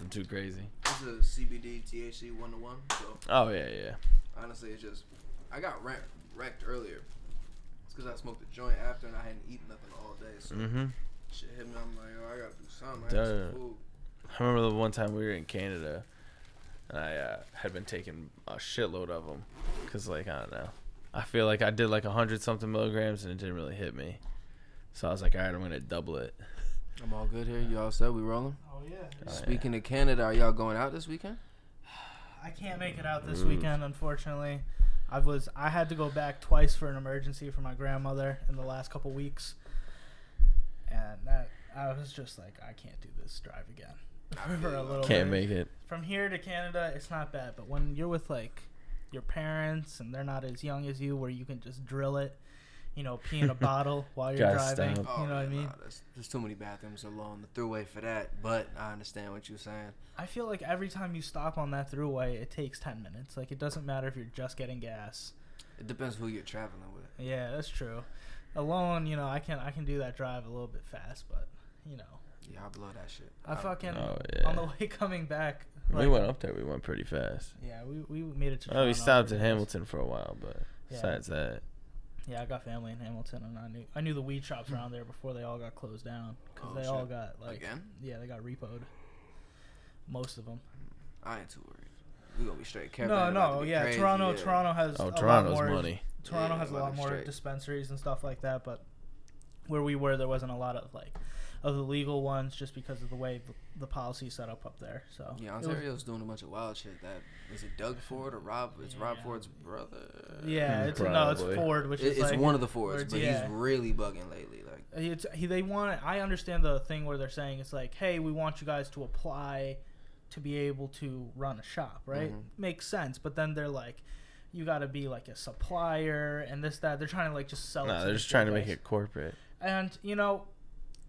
nothing too crazy. It's a CBD THC 1-to-1. So Oh yeah. honestly, it's just I got wrecked earlier. It's because I smoked a joint after and I hadn't eaten nothing all day. So shit hit me. I'm like, yo, I gotta do something. I gotta get some food. I remember the one time we were in Canada, and I had been taking a shitload of them, cause like I don't know, I feel like I did like 100-something milligrams and it didn't really hit me, so I was like, all right, I'm gonna double it. I'm all good here. You all set? We rolling? Oh yeah. Speaking of Canada, are y'all going out this weekend? I can't make it out this weekend, unfortunately. I had to go back twice for an emergency for my grandmother in the last couple weeks, and that I was just like, I can't do this drive again. For a little Can't bit. make it. From here to Canada, it's not bad, but when you're with like your parents and they're not as young as you, where you can just drill it, pee in a bottle while you're driving. Stop. You know what I mean? There's too many bathrooms along the thruway for that, but I understand what you're saying. I feel like every time you stop on that thruway, it takes 10 minutes. Like, it doesn't matter if you're just getting gas. It depends who you're traveling with. Yeah, that's true. Alone, I can do that drive a little bit fast, but Yeah, I blow that shit. I fucking yeah. on the way coming back. We went up there. We went pretty fast. Yeah, we made it to. Oh, we Toronto stopped pretty in fast. Hamilton for a while, but besides that. Yeah, I got family in Hamilton, and I knew the weed shops around there before they all got closed down, because they all got again. Yeah, they got repoed. Most of them. I ain't too worried. We gonna be straight. No, yeah. Crazy, Toronto has a lot more money. Toronto has a lot more straight. dispensaries and stuff like that, but where we were, there wasn't a lot of of the legal ones, just because of the way the policy is set up there. So yeah, Ontario's doing a bunch of wild shit. That is it. Doug Ford or Rob? It's Rob Ford's brother. Yeah, it's Ford, which is it's one of the Fords, but he's really bugging lately. I understand the thing where they're saying it's like, hey, we want you guys to apply to be able to run a shop, right? Makes sense, but then they're like, you got to be like a supplier and this, that. They're trying to just sell it. No, they're just trying to make it corporate. And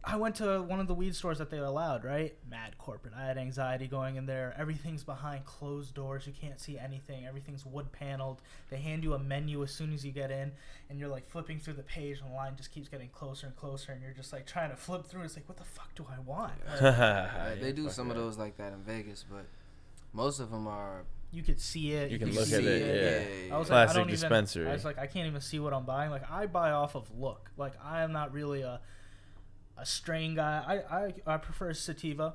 I went to one of the weed stores that they allowed, right? Mad corporate. I had anxiety going in there. Everything's behind closed doors. You can't see anything. Everything's wood paneled. They hand you a menu as soon as you get in, and you're flipping through the page, and the line just keeps getting closer and closer, and you're just trying to flip through. It's like, what the fuck do I want? They do some of those like that in Vegas, but most of them are. You could see it. You can look at it. Yeah. I was Classic dispensary. I was like, I can't even see what I'm buying. I buy off of look. I am not really a strain guy. I prefer sativa.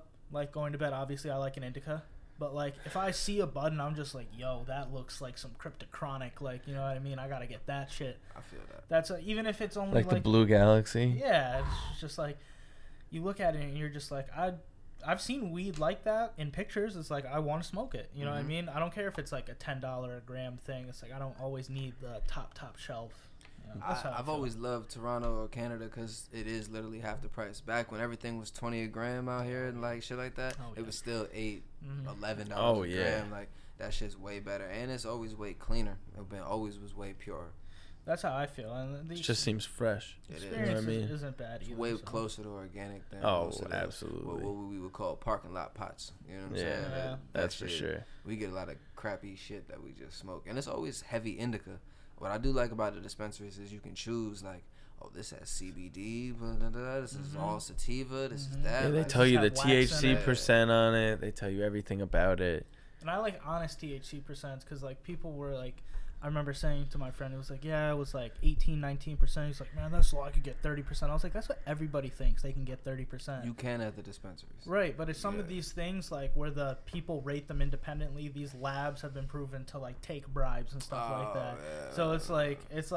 Going to bed, obviously I like an indica, but if I see a bud and I'm just like, yo, that looks like some cryptochronic, you know what I mean, I gotta get that shit. I feel that. That's even if it's only the Blue Galaxy. Yeah, it's just you look at it and you're just like, I've seen weed like that in pictures. It's I want to smoke it, you know what I mean. I don't care if it's a $10 a gram thing. It's I don't always need the top shelf. I've always loved Toronto or Canada because it is literally half the price. Back when everything was $20 a gram out here and shit like that, it was still $8, $11 a gram. That shit's way better, and it's always way cleaner. It always was way pure. That's how I feel, and it just seems fresh. It is. You know what I mean? Isn't bad either. It's way closer to organic than absolutely. What we would call parking lot pots. You know what I'm saying? Yeah, that's for sure. We get a lot of crappy shit that we just smoke, and it's always heavy indica. What I do like about the dispensaries is you can choose this has CBD, this is all sativa, this is that. Yeah, they tell you the THC percent on it. They tell you everything about it. And I like honest THC percents because people were I remember saying to my friend, it was yeah, it was 18, 19%. He's like, man, that's low. I could get 30%. I was like, that's what everybody thinks. They can get 30%. You can at the dispensaries. Right, but it's some of these things where the people rate them independently, these labs have been proven to take bribes and stuff like that. Yeah. So it's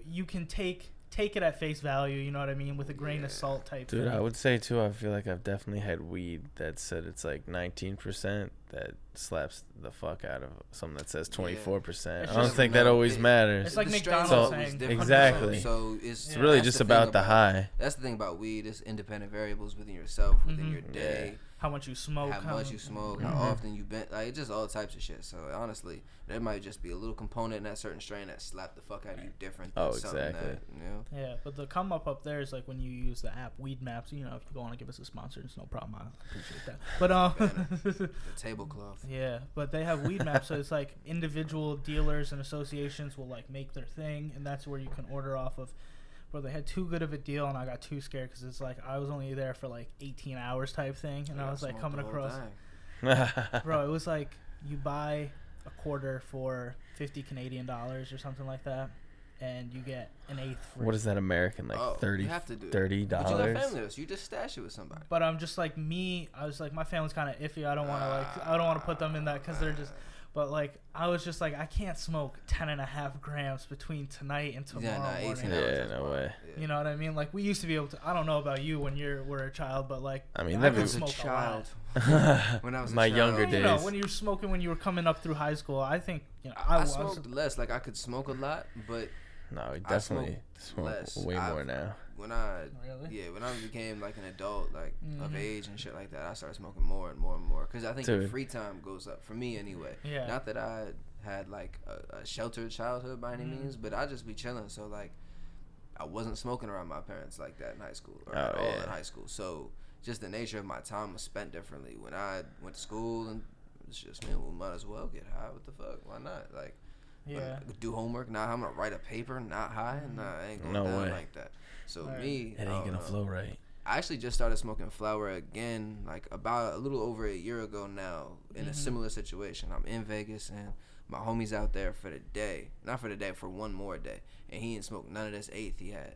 you can take it at face value, you know what I mean, with a grain of salt type thing. Dude, I would say too, I feel like I've definitely had weed that said it's 19% that slaps the fuck out of something that says 24%. I don't think that always matters. It's like McDonald's saying. Exactly. So it's really just about the high. That's the thing about weed. It's independent variables within yourself, within your day. How much you smoke. How much you smoke, how often you been. It's just all types of shit. So honestly, there might just be a little component in that certain strain that slap the fuck out of you different than something that, Yeah, but the come up there is when you use the app Weed Maps. If you want to give us a sponsor, it's no problem. I appreciate that. But the tablecloth. Yeah, but they have Weed Maps, so it's individual dealers and associations will make their thing, and that's where you can order off of. Bro, they had too good of a deal, and I got too scared because it's I was only there for 18 hours type thing, and I was coming across. Bro, it was like you buy a quarter for 50 Canadian dollars or something like that, and you get an eighth free. What is that American, like $30? You have to do $30? But you got family with us. You just stash it with somebody. But I'm just like me. I was like, my family's kind of iffy. I don't want to put them in that because they're just. But like, I was just like, I can't smoke 10.5 grams between tonight and tomorrow morning. Yeah, no way. You know what I mean? Like, we used to be able to. I don't know about you when you were a child, but like, I mean, I that was a child. When I was my younger days. You know, when you were smoking, when you were coming up through high school, I think I smoked less. Like, I could smoke a lot, but no, we definitely smoke way more now. When I became like an adult, like of age and shit like that, I started smoking more and more and more because I think your free time goes up for me anyway. Yeah. Not that I had like a sheltered childhood by any means, but I just be chilling. So like, I wasn't smoking around my parents like that in high school or at all in high school. So just the nature of my time was spent differently. When I went to school and it's just, man, we might as well get high. What the fuck? Why not? Like, do homework. Nah, I'm gonna write a paper. Not high. Nah, I ain't going down like that. So me, it ain't gonna flow right. I actually just started smoking flower again, like about a little over a year ago now, in a similar situation. I'm in Vegas and my homie's out there for the day, not for the day, for one more day, and he didn't smoke none of this eighth he had,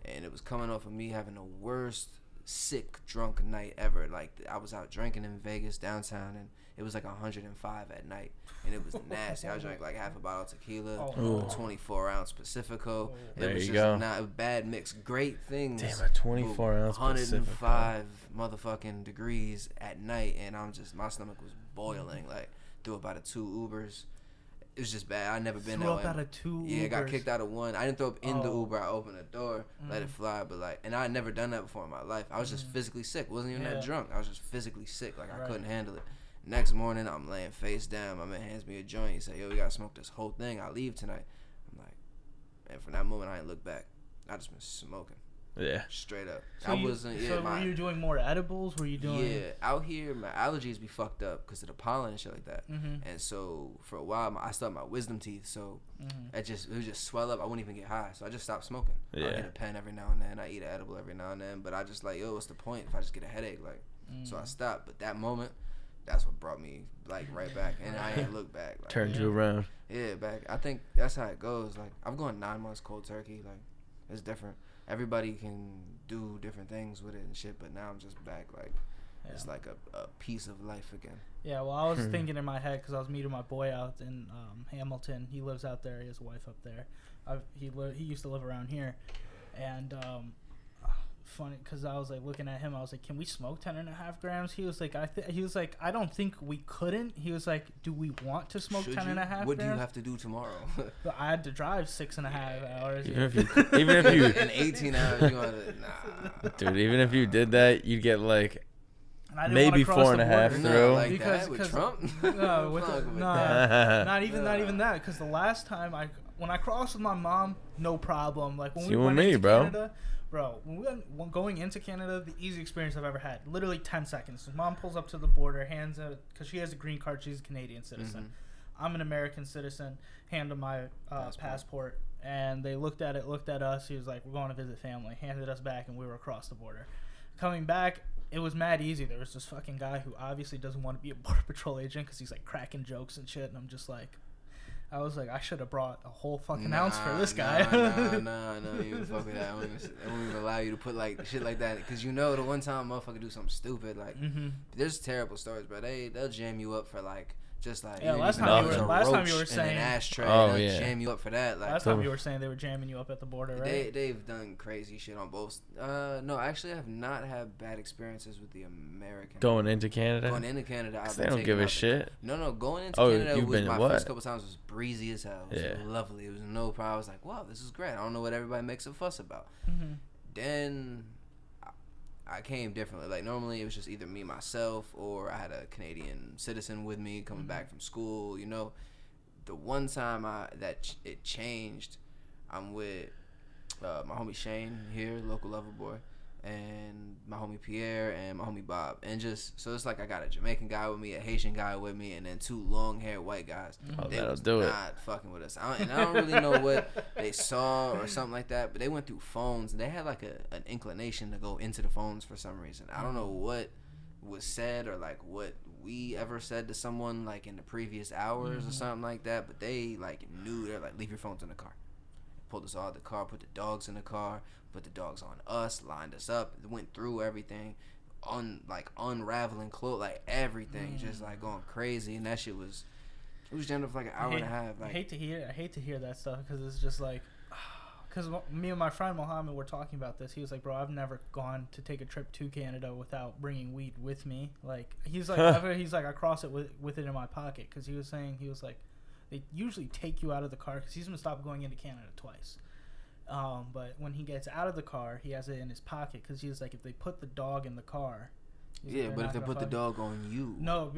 and it was coming off of me having the worst sick drunk night ever. Like, I was out drinking in Vegas downtown, and it was like 105 at night, and it was nasty. I drank like half a bottle of tequila, 24-ounce Pacifico. There it was you just go. not a bad mix. Great things. Damn, a 24-ounce 105 motherfucking degrees at night, and my stomach was boiling. Like, threw up out of 2 Ubers. It was just bad. I never been that way. Threw up out of 2 Ubers? Yeah, got kicked out of one. I didn't throw up in the Uber. I opened the door, let it fly. But like, and I had never done that before in my life. I was just physically sick. Wasn't even that drunk. I was just physically sick. Like, I couldn't handle it. Next morning, I'm laying face down. My man hands me a joint. He said, "Yo, we gotta smoke this whole thing. I leave tonight." I'm like, and from that moment, I ain't looked back. I just been smoking. Yeah. Straight up. So were you doing more edibles? Were you doing? Yeah, out here, my allergies be fucked up because of the pollen and shit like that. And so for a while, I still had my wisdom teeth, so it would just swell up. I wouldn't even get high, so I just stopped smoking. Yeah. I hit a pen every now and then. I eat an edible every now and then, but I just like, yo, what's the point if I just get a headache? Like, so I stopped. But that moment, that's what brought me like right back, and I ain't looked back. Like, turned you around. Yeah, back. I think that's how it goes. Like, I've gone 9 months cold turkey. Like, it's different. Everybody can do different things with it and shit, but now I'm just back. Like, it's like a piece of life again. Yeah, well, I was thinking in my head because I was meeting my boy out in Hamilton. He lives out there. He has a wife up there. He used to live around here, and funny because I was like looking at him. I was like, "Can we smoke 10.5 grams?" He was like, "I don't think we couldn't." He was like, "Do we want to smoke 10.5 grams?" What do you have to do tomorrow? But I had to drive 6.5 hours. Even if you in 18 hours, you want to dude. Even if you did that, you'd get like maybe 4.5 through. Like because with Trump? Not even that. Because the last time when I crossed with my mom, no problem. Like when we went into Canada. Bro, when going into Canada, the easy experience I've ever had. Literally 10 seconds. Mom pulls up to the border, hands it, because she has a green card. She's a Canadian citizen. I'm an American citizen. Hand them my passport. And they looked at us. He was like, "We're going to visit family." Handed us back, and we were across the border. Coming back, it was mad easy. There was this fucking guy who obviously doesn't want to be a Border Patrol agent because he's like cracking jokes and shit. And I'm just like, I was like, I should have brought a whole fucking ounce for this guy. No, you even fuck with that. I won't even allow you to put like shit like that, because you know the one time a motherfucker do something stupid, like there's terrible stories, bro. They'll jam you up for like just like last time you were saying an ashtray. Jam you up for that. Like, last time you were saying they were jamming you up at the border, right? They've done crazy shit on both. No, actually, I have not had bad experiences with the American. Going into Canada, they don't give a shit. No, going into Canada was my first couple times was breezy as hell. It was lovely. It was no problem. I was like, wow, this is great. I don't know what everybody makes a fuss about. Then I came differently. Like, normally it was just either me, myself, or I had a Canadian citizen with me coming back from school, you know. The one time it changed, I'm with my homie Shane here, local lover boy, and my homie Pierre and my homie Bob. And just, so it's like I got a Jamaican guy with me, a Haitian guy with me, and then 2 long-haired white guys. They was not fucking with us. I don't really know what they saw or something like that, but they went through phones, and they had like an inclination to go into the phones for some reason. I don't know what was said or like what we ever said to someone like in the previous hours or something like that, but they like knew. They're like, leave your phones in the car. Pulled us all out of the car, put the dogs in the car, put the dogs on us, lined us up, went through everything, unraveling clothes, like everything, just like going crazy. And that shit was, it was generally for like an hour and a half. Like, I hate to hear that stuff, because it's just like, because me and my friend Mohammed were talking about this. He was like, bro, I've never gone to take a trip to Canada without bringing weed with me. Like, he's like, I cross it with it in my pocket, because he was like, they usually take you out of the car, because he's gonna stop going into Canada twice. But when he gets out of the car, he has it in his pocket, because he was like, if they put the dog in the car. Yeah, but if they put the dog on you. No,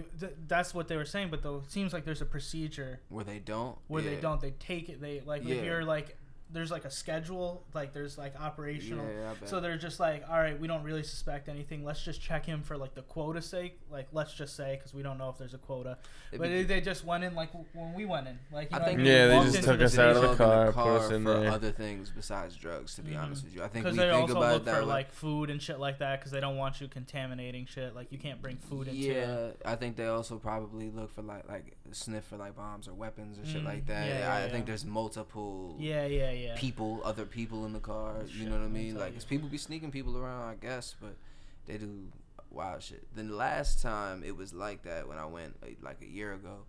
that's what they were saying. But though it seems like there's a procedure where they don't. They take it. They like if you're like. There's like a schedule, like there's like operational. So they're just like, all right, we don't really suspect anything. Let's just check him for like the quota's sake. Like, let's just say, because we don't know if there's a quota. But they just went in like when we went in. Like, you know, I think they just took us out of the car, put us in for there. other things besides drugs. To be honest with you, I think because we they think also about look it that for way. like food and shit like that, because they don't want you contaminating shit. Like, you can't bring food into. Yeah, I think they also probably look for like sniff for like bombs or weapons or shit like that. I think there's multiple. Other people in the car, you know what I mean? Like, cause people be sneaking people around, I guess, but they do wild shit. Then the last time it was like that when I went like a year ago,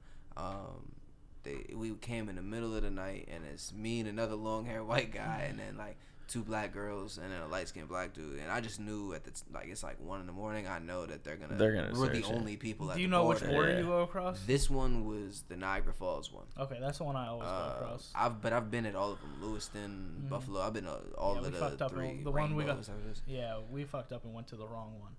we came in the middle of the night, and it's me and another long haired white guy, and then like 2 black girls and then a light skinned black dude, and I just knew it's like 1 a.m. I know that they're gonna we're the only people at the border. Do you know which border you go across? This one was the Niagara Falls one. Okay, that's the one I always go across. I've been at all of them, Lewiston, Buffalo. I've been all of the 3. The one we got. Yeah, we fucked up and went to the wrong one.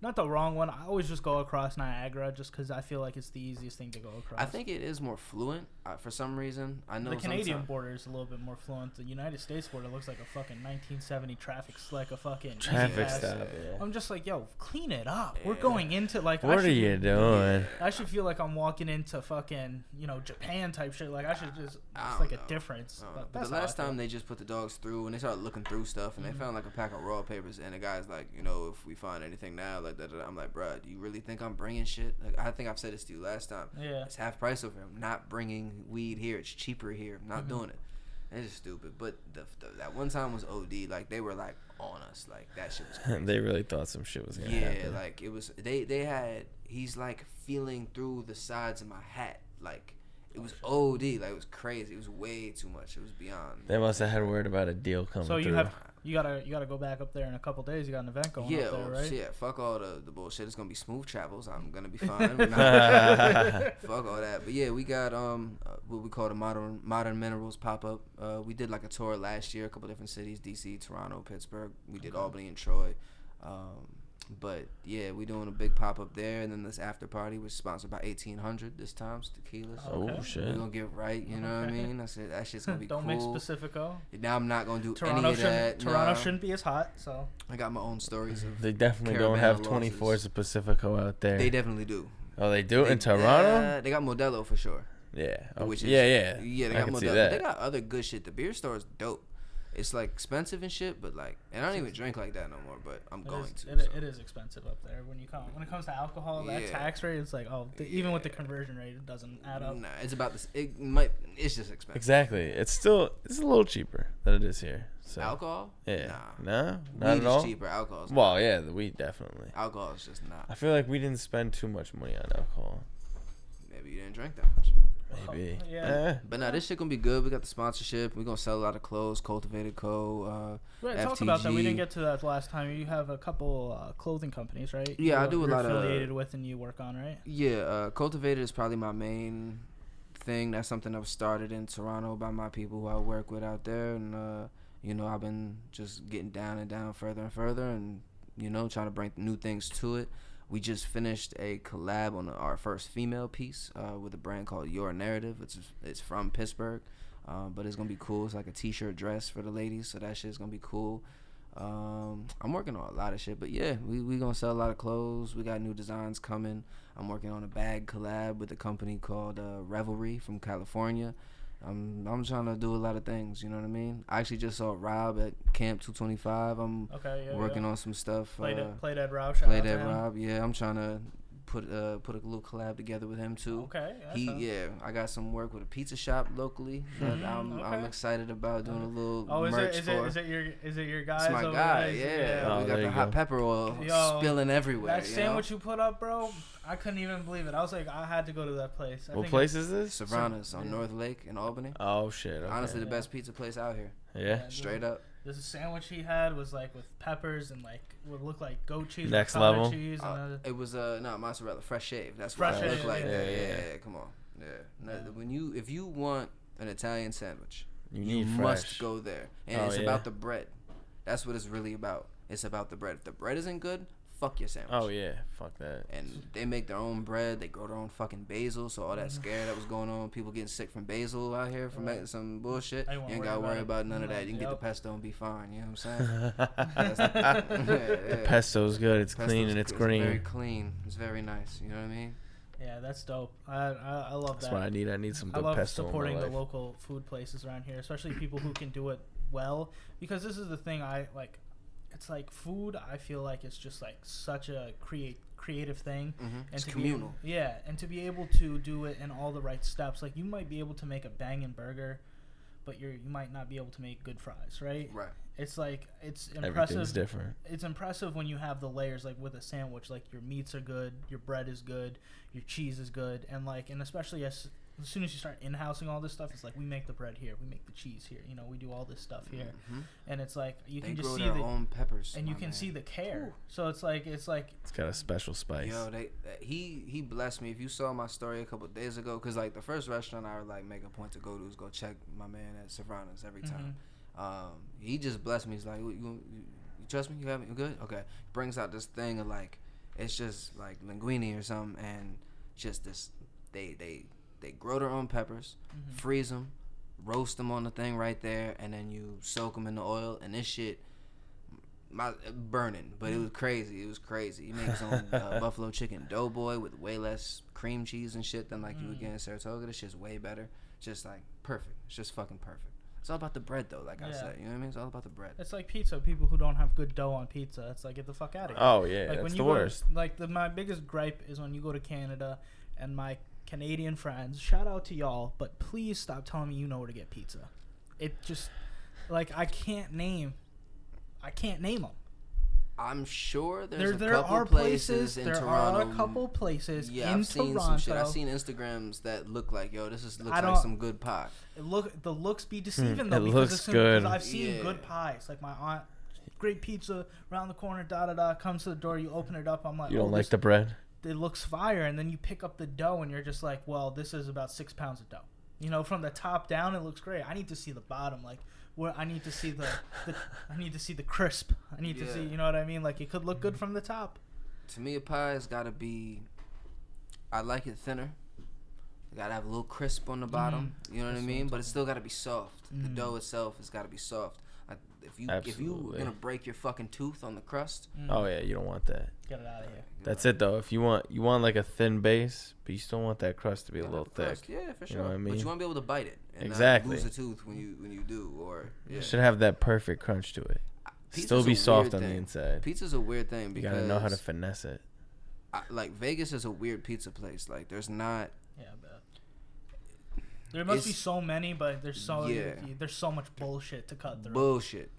Not the wrong one. I always just go across Niagara just because I feel like it's the easiest thing to go across. I think it is more fluent for some reason. I know the Canadian border is a little bit more fluent. The United States border looks like a fucking 1970 traffic, like a fucking traffic stop. Yeah. I'm just like, yo, clean it up. Yeah. We're going into like. What are you doing? I should feel like I'm walking into fucking Japan type shit. Like, I should just. It's like a difference. But the last time they just put the dogs through and they started looking through stuff and they found like a pack of raw papers, and the guy's like, if we find anything now, like that, I'm like, bro, do you really think I'm bringing shit? Like, I think I've said this to you last time. Yeah. It's half price over here. I'm not bringing weed here. It's cheaper here. I'm not doing it. It's just stupid. But that one time was OD. Like, they were like on us. Like, that shit was crazy. They really thought some shit was gonna happen. Yeah, like it was. They had. He's like feeling through the sides of my hat. Like, it was OD. Like, it was crazy. It was way too much. It was beyond. They must have had word about a deal coming through. So you gotta go back up there in a couple days. You got an event going up there, right? Yeah, fuck all the bullshit. It's gonna be smooth travels. I'm gonna be fine. Fuck all that. But yeah, we got what we call the modern minerals pop up. We did like a tour last year, a couple different cities: DC, Toronto, Pittsburgh. We did Albany and Troy. But yeah, we doing a big pop up there, and then this after party was sponsored by 1800 this time, tequila. So shit! We're gonna get right, you know what I mean? That's it. That shit's gonna be Don't cool. Don't mix Pacifico. Now I'm not gonna do any of that. Toronto shouldn't be as hot, so I got my own stories. They definitely don't have 24s of Pacifico out there. They definitely do. Oh, they do in Toronto? They got Modelo for sure. Yeah. Yeah. They got Modelo. They got other good shit. The beer store is dope. It's like expensive and shit, but like, and I don't even drink like that no more. But I'm going to. It is expensive up there when it comes to alcohol. That tax rate is like even with the conversion rate, it doesn't add up. Nah, it's about this. It's just expensive. Exactly. It's a little cheaper than it is here. So. Alcohol? Yeah. Nah. Not at all. Weed is cheaper. Alcohol's not. Well, yeah, the weed definitely. Alcohol is just not. I feel like we didn't spend too much money on alcohol. Maybe you didn't drink that much. Maybe. Yeah. But nah, this shit gonna be good. We got the sponsorship. We're gonna sell a lot of clothes. Cultivated Co. Right, talk about that. We didn't get to that last time. You have a couple clothing companies, right? Yeah, I do a lot of affiliated with and you work on, right? Yeah, Cultivated is probably my main thing. That's something that was started in Toronto by my people who I work with out there, and I've been just getting down and down further and further, and trying to bring new things to it. We just finished a collab on our first female piece with a brand called Your Narrative. It's from Pittsburgh, but it's gonna be cool. It's like a t-shirt dress for the ladies, so that shit's gonna be cool. I'm working on a lot of shit, but yeah, we gonna sell a lot of clothes. We got new designs coming. I'm working on a bag collab with a company called Revelry from California. I'm trying to do a lot of things. You know what I mean? I actually just saw Rob at Camp 225. I'm working on some stuff. Played at Rob. Rob. Yeah, I'm trying to put a little collab together with him too. Okay. I got some work with a pizza shop locally that I'm excited about doing a little merch for. Is it your guy? It's my guy. Yeah. We got the hot pepper oil spilling everywhere. That sandwich you put up, bro. I couldn't even believe it. I was like, I had to go to that place. What place is this? Savannah's on North Lake in Albany. Oh shit! Okay. Honestly, the best pizza place out here. Yeah. Straight up. This sandwich he had was like with peppers and like would look like goat cheese. Next level. Cheese it was mozzarella, fresh shave. That's fresh what it looked like. Yeah. Come on. Yeah. If you want an Italian sandwich, you must go there. And it's about the bread. That's what it's really about. It's about the bread. If the bread isn't good, fuck your sandwich. Oh yeah, fuck that. And they make their own bread. They grow their own fucking basil. So all that scare that was going on, people getting sick from basil out here from some bullshit. You ain't gotta worry about none of that. You can get the pesto and be fine. You know what I'm saying? The pesto's good. It's clean and it's green. Very clean. It's very nice. You know what I mean? Yeah, that's dope. I love that. That's what I need. I need some good pesto. I love pesto supporting in my life. the local food places around here, especially people who can do it well. Because this is the thing I like. It's like food. I feel like it's just like such a creative thing, and it's to communal. And to be able to do it in all the right steps. Like you might be able to make a banging burger, but you might not be able to make good fries, right? Right. It's like it's impressive. Everything's different. It's impressive when you have the layers, like with a sandwich. Like your meats are good, your bread is good, your cheese is good, and especially as soon as you start in-housing all this stuff, it's like we make the bread here, we make the cheese here. You know, we do all this stuff here, and it's like you can just see their own peppers, and you can see the care. Ooh. So it's got a special spice. Yo, he blessed me. If you saw my story a couple of days ago, because like the first restaurant I would like make a point to go to is go check my man at Savannah's every time. He just blessed me. He's like, you trust me? You have me? You good? Okay. Brings out this thing of like, it's just like linguine or something, and just this they grow their own peppers, freeze them, roast them on the thing right there, and then you soak them in the oil, and this shit burning. But it was crazy. He made his own buffalo chicken doughboy with way less cream cheese and shit than like you would get in Saratoga. This shit's way better. Just like perfect. It's just fucking perfect. It's all about the bread though, like I said. You know what I mean? It's all about the bread. It's like pizza. People who don't have good dough on pizza, it's like get the fuck out of here. Oh yeah, like that's when the you worst. My biggest gripe is when you go to Canada and my Canadian friends, shout out to y'all, but please stop telling me you know where to get pizza. It just like I can't name them. I'm sure there are a couple places in Toronto. There are a couple places in I've seen Toronto. Some shit. I've seen Instagrams that look like, yo, looks like some good pie. The looks be deceiving though. It looks good. Because I've seen good pies. Like my aunt, great pizza around the corner. Comes to the door. You open it up. I'm like, you don't like the bread? It looks fire, and then you pick up the dough, and you're just like, well, this is about 6 pounds of dough. You know, from the top down, it looks great. I need to see the bottom, like where I need to see the I need to see the crisp. I need to see, you know what I mean? Like it could look good from the top. To me, a pie has got to be. I like it thinner. You gotta have a little crisp on the bottom. You know what I mean? But it's still gotta be soft. The dough itself has gotta be soft. If you gonna break your fucking tooth on the crust. Oh yeah, you don't want that. Get it out of here. That's it though. If you want like a thin base, but you still want that crust to be a little thick. Yeah, for sure. You know what I mean? But you want to be able to bite it and exactly. not lose a tooth when you do. Or you should have that perfect crunch to it. Still be soft on the inside. Pizza's a weird thing because you gotta know how to finesse it. Like Vegas is a weird pizza place. Like there's not. Yeah, I bet. There must be so many, but there's so much bullshit to cut through.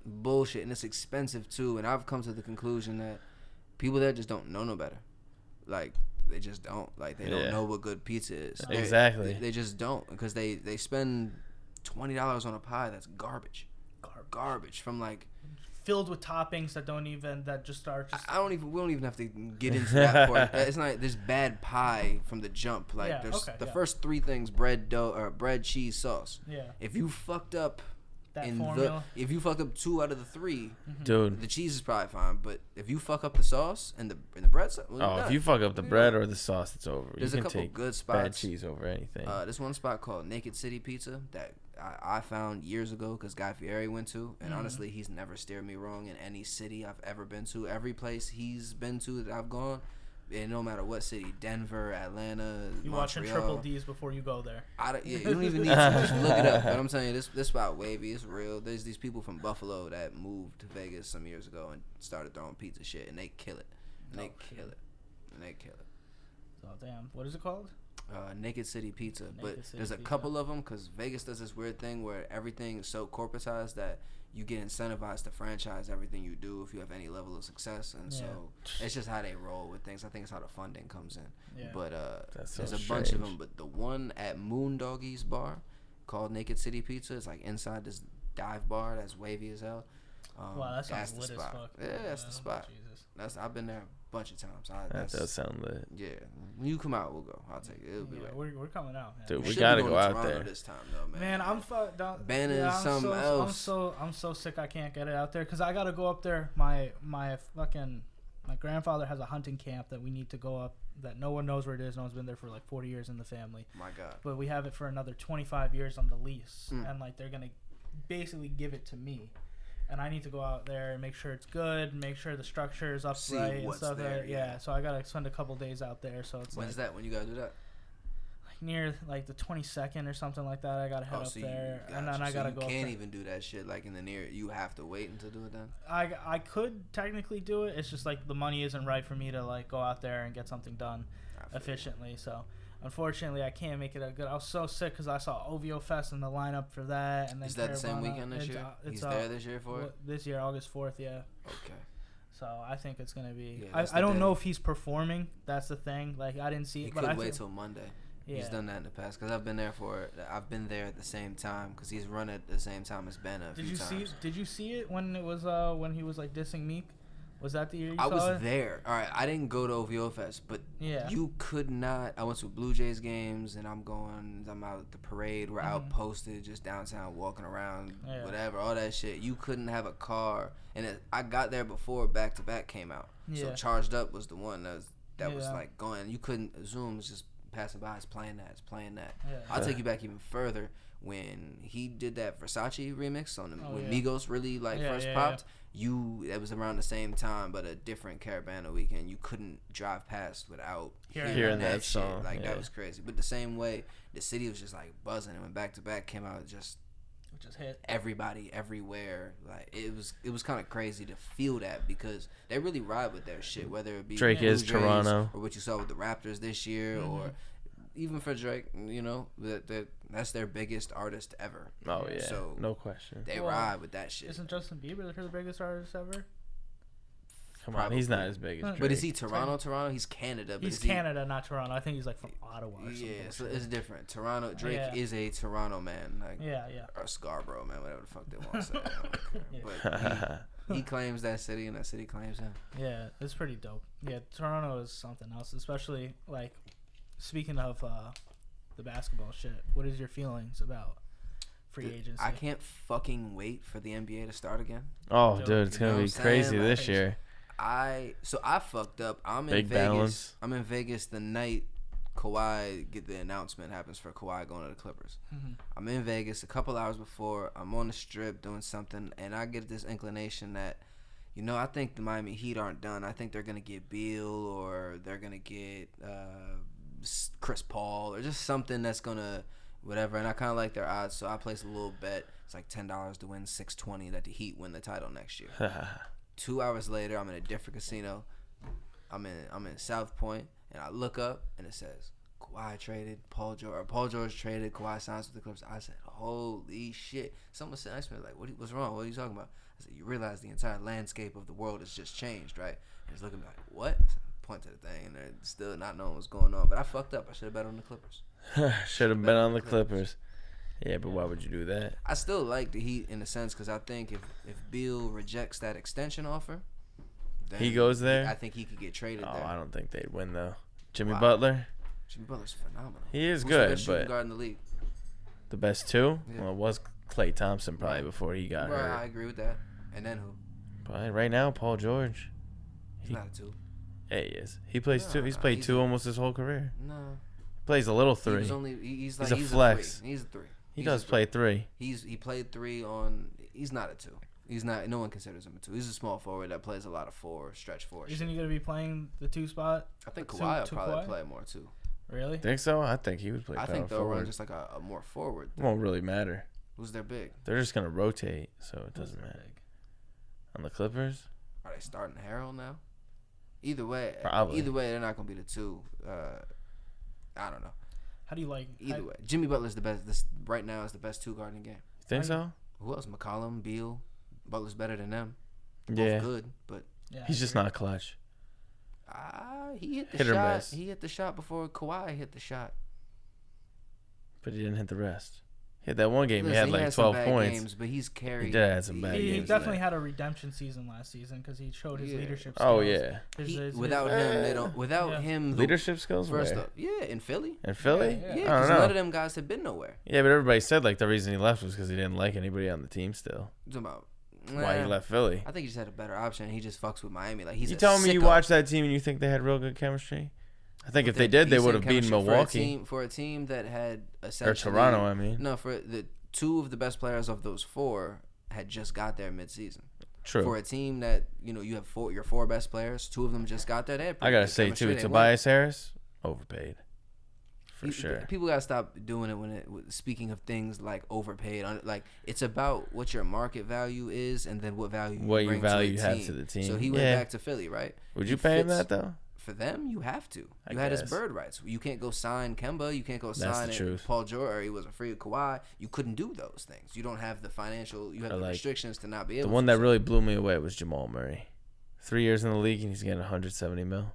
Bullshit, and it's expensive too. And I've come to the conclusion that people there just don't know no better. Like they just don't. Like they don't know what good pizza is. Exactly. They just don't because they spend $20 on a pie that's garbage from like. Filled with toppings that just are. We don't even have to get into that part. It's not. There's bad pie from the jump. Like the first 3 things: bread, dough, or bread, cheese, sauce. Yeah. If you fucked up if you fucked up 2 out of the 3, dude, the cheese is probably fine. But if you fuck up the sauce and the bread, if you fuck up the bread or the sauce, it's over. There's you a can couple take good spots. Bad cheese over anything. There's one spot called Naked City Pizza that I found years ago because Guy Fieri went to, and honestly, he's never steered me wrong in any city I've ever been to. Every place he's been to that I've gone, And no matter what city, Denver, Atlanta, You Montreal. watching Triple D's before you go there. You don't even need to just look it up. But I'm telling you, this spot wavy. It's real. There's these people from Buffalo that moved to Vegas some years ago and started throwing pizza shit, and they kill it. And they kill it. So damn, what is it called? Naked City Pizza. But City there's a Pizza. couple of them because Vegas does this weird thing where everything is so corporatized that you get incentivized to franchise everything you do if you have any level of success, and so it's just how they roll with things. I think it's how the funding comes in. Yeah. But there's a bunch of them. But the one at Moondoggy's bar called Naked City Pizza is like inside this dive bar that's wavy as hell. Wow, that sounds lit as fuck. Yeah, that's the spot. Jesus. I've been there a bunch of times. That does sound lit. Yeah, when you come out, we'll go. I'll take it. It'll be we're coming out, man. Dude, we gotta go out there this time, though, man. I'm fucked up. Banning something else. I'm so sick. I can't get it out there because I gotta go up there. My grandfather has a hunting camp that we need to go up. That no one knows where it is. No one's been there for like 40 years in the family. My God. But we have it for another 25 years on the lease, and like they're gonna basically give it to me. And I need to go out there and make sure it's good, make sure the structure is upright and stuff. Yeah, so I gotta spend a couple days out there. So it's when's that? When you gotta do that? Like near like the 22nd or something like that. I gotta head up there, and then I gotta go. You can't even do that shit like in the near. You have to wait until do it then. I could technically do it. It's just like the money isn't right for me to like go out there and get something done efficiently. So. Unfortunately, I can't make it that good. I was so sick because I saw OVO Fest in the lineup for that. And then is that the same weekend this year? He's there this year for it? This year, August 4th, yeah. Okay. So I think it's going to be... Yeah, I don't know if he's performing. That's the thing. Like, I didn't see it. He could wait till Monday. Yeah. He's done that in the past because I've been there at the same time because he's run at the same time as Ben a few times. Did you see it when it was when he was like dissing Meek? Was that the year you saw it? I was there. All right, I didn't go to OVO Fest, but you could not. I went to Blue Jays games, and I'm out at the parade. We're out posted just downtown, walking around, whatever, all that shit. You couldn't have a car, and I got there before Back to Back came out. So Charged Up was the one that was like going. You couldn't. Zoom was just passing by. It's playing that. Yeah. I'll take you back even further. When he did that Versace remix on when Migos really first popped. It was around the same time, but a different Caravana weekend. You couldn't drive past without hearing that song. That was crazy. But the same way, the city was just like buzzing, and when Back to Back came out, it just hit everybody everywhere. Like it was kind of crazy to feel that because they really ride with their shit. Whether it be Drake is Toronto, or what you saw with the Raptors this year, or even for Drake, that's their biggest artist ever. Oh yeah, so no question. They ride with that shit. Isn't Justin Bieber the biggest artist ever? Come on, he's not as big as Drake. But is he Toronto? He's Canada. But he's Canada, not Toronto. I think he's like from Ottawa or something. Yeah, so it's different. Toronto, Drake is a Toronto man. Or Scarborough man, whatever the fuck they want to say. But he claims that city, and that city claims him. Yeah, it's pretty dope. Yeah, Toronto is something else, especially like speaking of the basketball shit. What is your feelings about free agency? I can't fucking wait for the NBA to start again. Oh, dude, it's gonna be crazy this year. I fucked up. I'm in Vegas. Balance. I'm in Vegas the night Kawhi the announcement happens for Kawhi going to the Clippers. I'm in Vegas a couple hours before. I'm on the strip doing something, and I get this inclination that, I think the Miami Heat aren't done. I think they're gonna get Beal, or they're gonna get Chris Paul, or just something that's gonna whatever. And I kind of like their odds, so I placed a little bet. It's like $10 to win $620 that the Heat win the title next year. 2 hours later, I'm in a different casino. I'm in South Point, and I look up and it says Kawhi traded, Paul George traded, Kawhi signs with the Clippers. I said, holy shit! Someone said next to me like, what's wrong? What are you talking about? I said, you realize the entire landscape of the world has just changed, right? And he's looking at me like, what? I said, point to the thing, and they're still not knowing what's going on. But I fucked up. I should have bet on the Clippers. Should have bet on the Clippers. Yeah, but why would you do that? I still like the Heat in a sense because I think if Beal rejects that extension offer, then he goes there. I think he could get traded there. I don't think they'd win though. Jimmy Butler. Jimmy Butler's phenomenal. He is Who's good, the best shooting guard in the league? The best two? Yeah. Well, it was Klay Thompson probably before he got hurt. I agree with that. And then who? Probably right now, Paul George. He's not a two. Yeah, he is. He plays two. He's played two almost his whole career. No. Plays a little three. He's a flex. He's a three. He does play three. He played three on. He's not a two. He's not. No one considers him a 2. He's a small forward that plays a lot of stretch 4. Isn't he going to be playing the 2 spot? I think Kawhi will probably play more too. Really? Think so? I think he would play. I think they'll forward. run just like a more forward. It won't really matter. Who's their big? They're just gonna rotate, so it doesn't matter. On the Clippers, are they starting Harold now? Either way, probably. Either way, they're not gonna be the 2. I don't know. How do you like? Either way, Jimmy Butler's the best. This right now is the best 2 guard in the game. You think so? Who else? McCollum, Beal, Butler's better than them. Yeah, both good, but he's just not clutch. He hit the Hit or shot. miss. He hit the shot before Kawhi hit the shot. But he didn't hit the rest. He had that one game. Listen, he had like some 12 bad points. games, but he's carried. He did have some bad He games. definitely had a redemption season last season because he showed his leadership skills. Oh yeah. Without him, they don't. Without him, leadership skills. First up, in Philly. In Philly, yeah, because none of them guys had been nowhere. Yeah, but everybody said like the reason he left was because he didn't like anybody on the team. Still, why he left Philly? I think he just had a better option. He just fucks with Miami. Like he's. You telling me you watched that team and you think they had real good chemistry? I think if they did, they would have beaten Milwaukee. For a team that had essentially. Or Toronto, I mean. No, for the 2 of the best players of those 4 had just got there mid-season. True. For a team that you have your 4 best players, 2 of them just got there. I gotta say too, Tobias Harris overpaid. For sure. People gotta stop doing it speaking of things like overpaid. Like it's about what your market value is and then what value you have to the team. So he went back to Philly, right? Would you pay him that though? For them, you have to. You had his bird rights. You can't go sign Kemba. You can't go sign Paul George. Or he was free of Kawhi. You couldn't do those things. You don't have the financial. You have the restrictions to not be able. The one that really blew me away was Jamal Murray. 3 years in the league and he's getting 170 mil.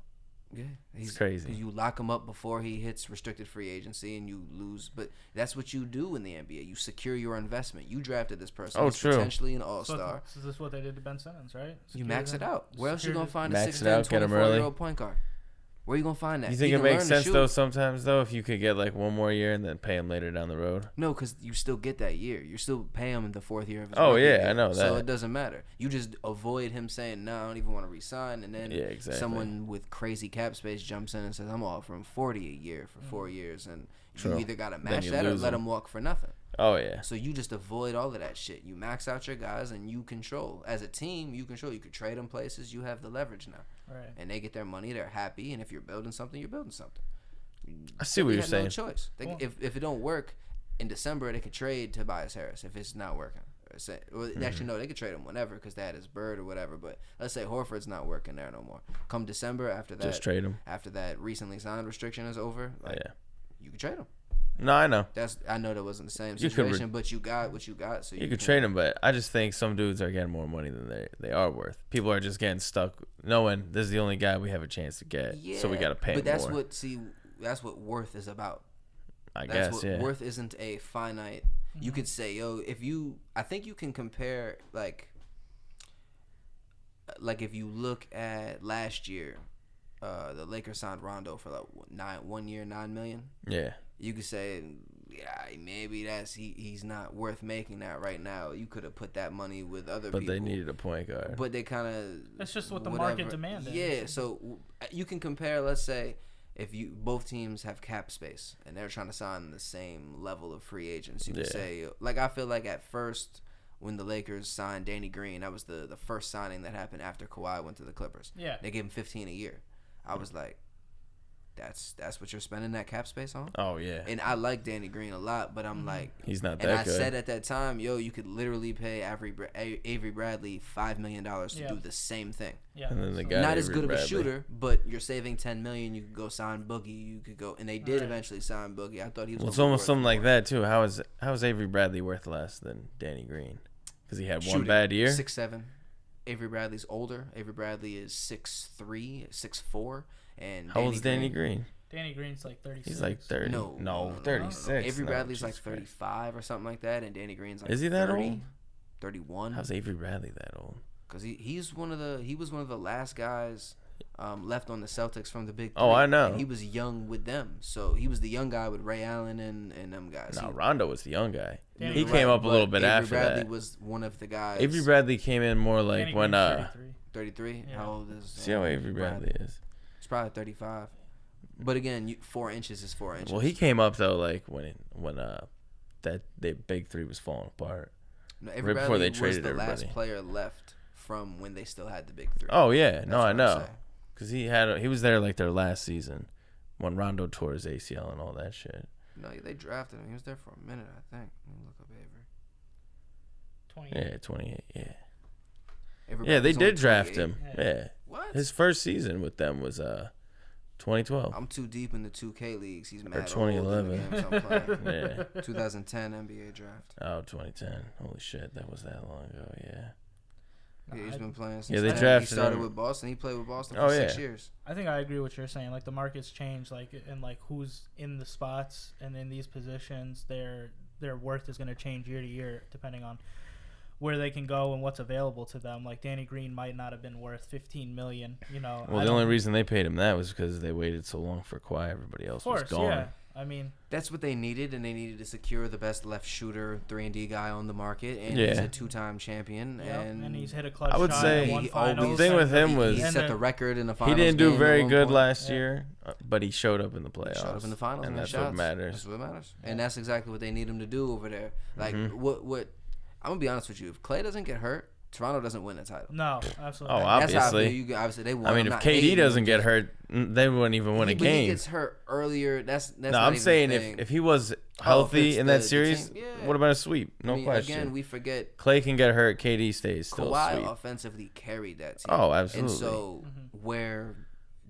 Yeah, he's crazy. You lock him up before he hits restricted free agency and you lose. But that's what you do in the NBA. You secure your investment. You drafted this person. He's potentially an all-star. So this is what they did to Ben Simmons, right? You max it out. Where else you gonna find a 6'10", 24-year-old point guard? Where you gonna find that? You think it makes sense though sometimes though if you could get like one more year and then pay him later down the road? No, because you still get that year. You still pay him in the 4th year of his year. I know that. So it doesn't matter. You just avoid him saying, "No, I don't even want to re-sign," and then someone with crazy cap space jumps in and says, "I'm offering 40 a year for 4 years," and you either gotta match that or let him walk for nothing. Oh yeah. So you just avoid all of that shit. You max out your guys and you control. As a team, you control. You could trade them places. You have the leverage now. Right. And they get their money. They're happy. And if you're building something, you're building something. I see what you're saying. No choice. If it don't work in December, they could trade Tobias Harris if it's not working. Actually, no, they could trade him whenever because they had his bird or whatever. But let's say Horford's not working there no more. Come December after that, just trade him. After that recently signed restriction is over, you can trade him. No, I know. I know that wasn't the same situation, but you got what you got. So you could trade him, but I just think some dudes are getting more money than they are worth. People are just getting stuck knowing this is the only guy we have a chance to get, so we got to pay him more. That's what worth is about. I guess worth isn't a finite. Mm-hmm. You could say, I think you can compare like if you look at last year, the Lakers signed Rondo for like 1 year, $9 million. Yeah. You could say, maybe he's not worth making that right now. You could have put that money with other people. But they needed a point guard. But they kind of. That's just what the market demanded. Yeah, so you can compare. Let's say if both teams have cap space and they're trying to sign the same level of free agents, you could say I feel like at first when the Lakers signed Danny Green, that was the first signing that happened after Kawhi went to the Clippers. Yeah, they gave him $15 a year. I was like, that's what you're spending that cap space on? Oh, yeah. And I like Danny Green a lot, but I'm like... He's not that good. And I good. said at that time, you could literally pay Avery Bradley $5 million to do the same thing. Yeah. And then they got not Avery as good Bradley. of a shooter, but you're saving $10 million. You could go sign Boogie. You could go... And they did eventually sign Boogie. I thought he was... Well, it's almost something like that, too. How is Avery Bradley worth less than Danny Green? Because he had one bad year? 6'7". Avery Bradley's older. Avery Bradley is 6'3", 6'4". And how old is Danny Green? Danny Green's like 36. He's like 30. No, 36. Avery Bradley's like 35 or something like that, and Danny Green's like is he that 30, old? 31. How's Avery Bradley that old? Because he was one of the last guys left on the Celtics from the Big Three. Oh, I know. And he was young with them, so he was the young guy with Ray Allen and them guys. No, Rondo was the young guy. Yeah, he came up a little bit after that. Avery Bradley that. was one of the guys. Avery Bradley came in more like Danny when 33. Yeah. How old is? See how Avery Bradley is. He's probably 35. But again, 4 inches is 4 inches. Well, he came up though, like when that big three was falling apart. No, right before they traded was the everybody. last player left from when they still had the big three. Oh yeah, That's no, I what know, because he was there like their last season when Rondo tore his ACL and all that shit. No, they drafted him. He was there for a minute, I think. Let me look up Avery. 28. Yeah, 28. Yeah. Everybody Yeah, they was only did draft 28. him. Yeah. What? His first season with them was 2012. I'm too deep in the 2K leagues. He's mad 2011. old in the games I'm playing. Yeah. 2010 NBA draft. Oh, 2010. Holy shit, that was that long ago. Yeah. Yeah, he's been playing since Yeah, they then. drafted He started him. with Boston. He played with Boston Oh, for yeah. 6 years. I think I agree with what you're saying. Like the market's changed, like and like who's in the spots and in these positions, their worth is going to change year to year depending on where they can go and what's available to them. Like Danny Green might not have been worth $15 million. You know. Well, the only reason they paid him that was because they waited so long for Kawhi. Everybody else was gone. Yeah. I mean, that's what they needed, and they needed to secure the best left shooter 3-and-D guy on the market, and he's a 2-time champion. Yep, and he's hit a clutch I would shot say in one he finals. the thing with him was he set the record in the finals. He didn't do game very at one good point. last year, but he showed up in the playoffs. Showed up in the finals, and that's shots. what matters. That's what matters, and that's exactly what they need him to do over there. Like what I'm gonna be honest with you, if Klay doesn't get hurt, Toronto doesn't win the title. No, absolutely. Oh, That's how I feel. obviously. Obviously, they won. I mean, if KD doesn't get hurt, they wouldn't even win a But game. he gets hurt earlier. That's No, not I'm even saying the thing. if he was healthy in that series, team, would have been a sweep. No question. Again, we forget Clay can get hurt. KD stays still Kawhi sweep. offensively carried that team. Oh, absolutely. And so where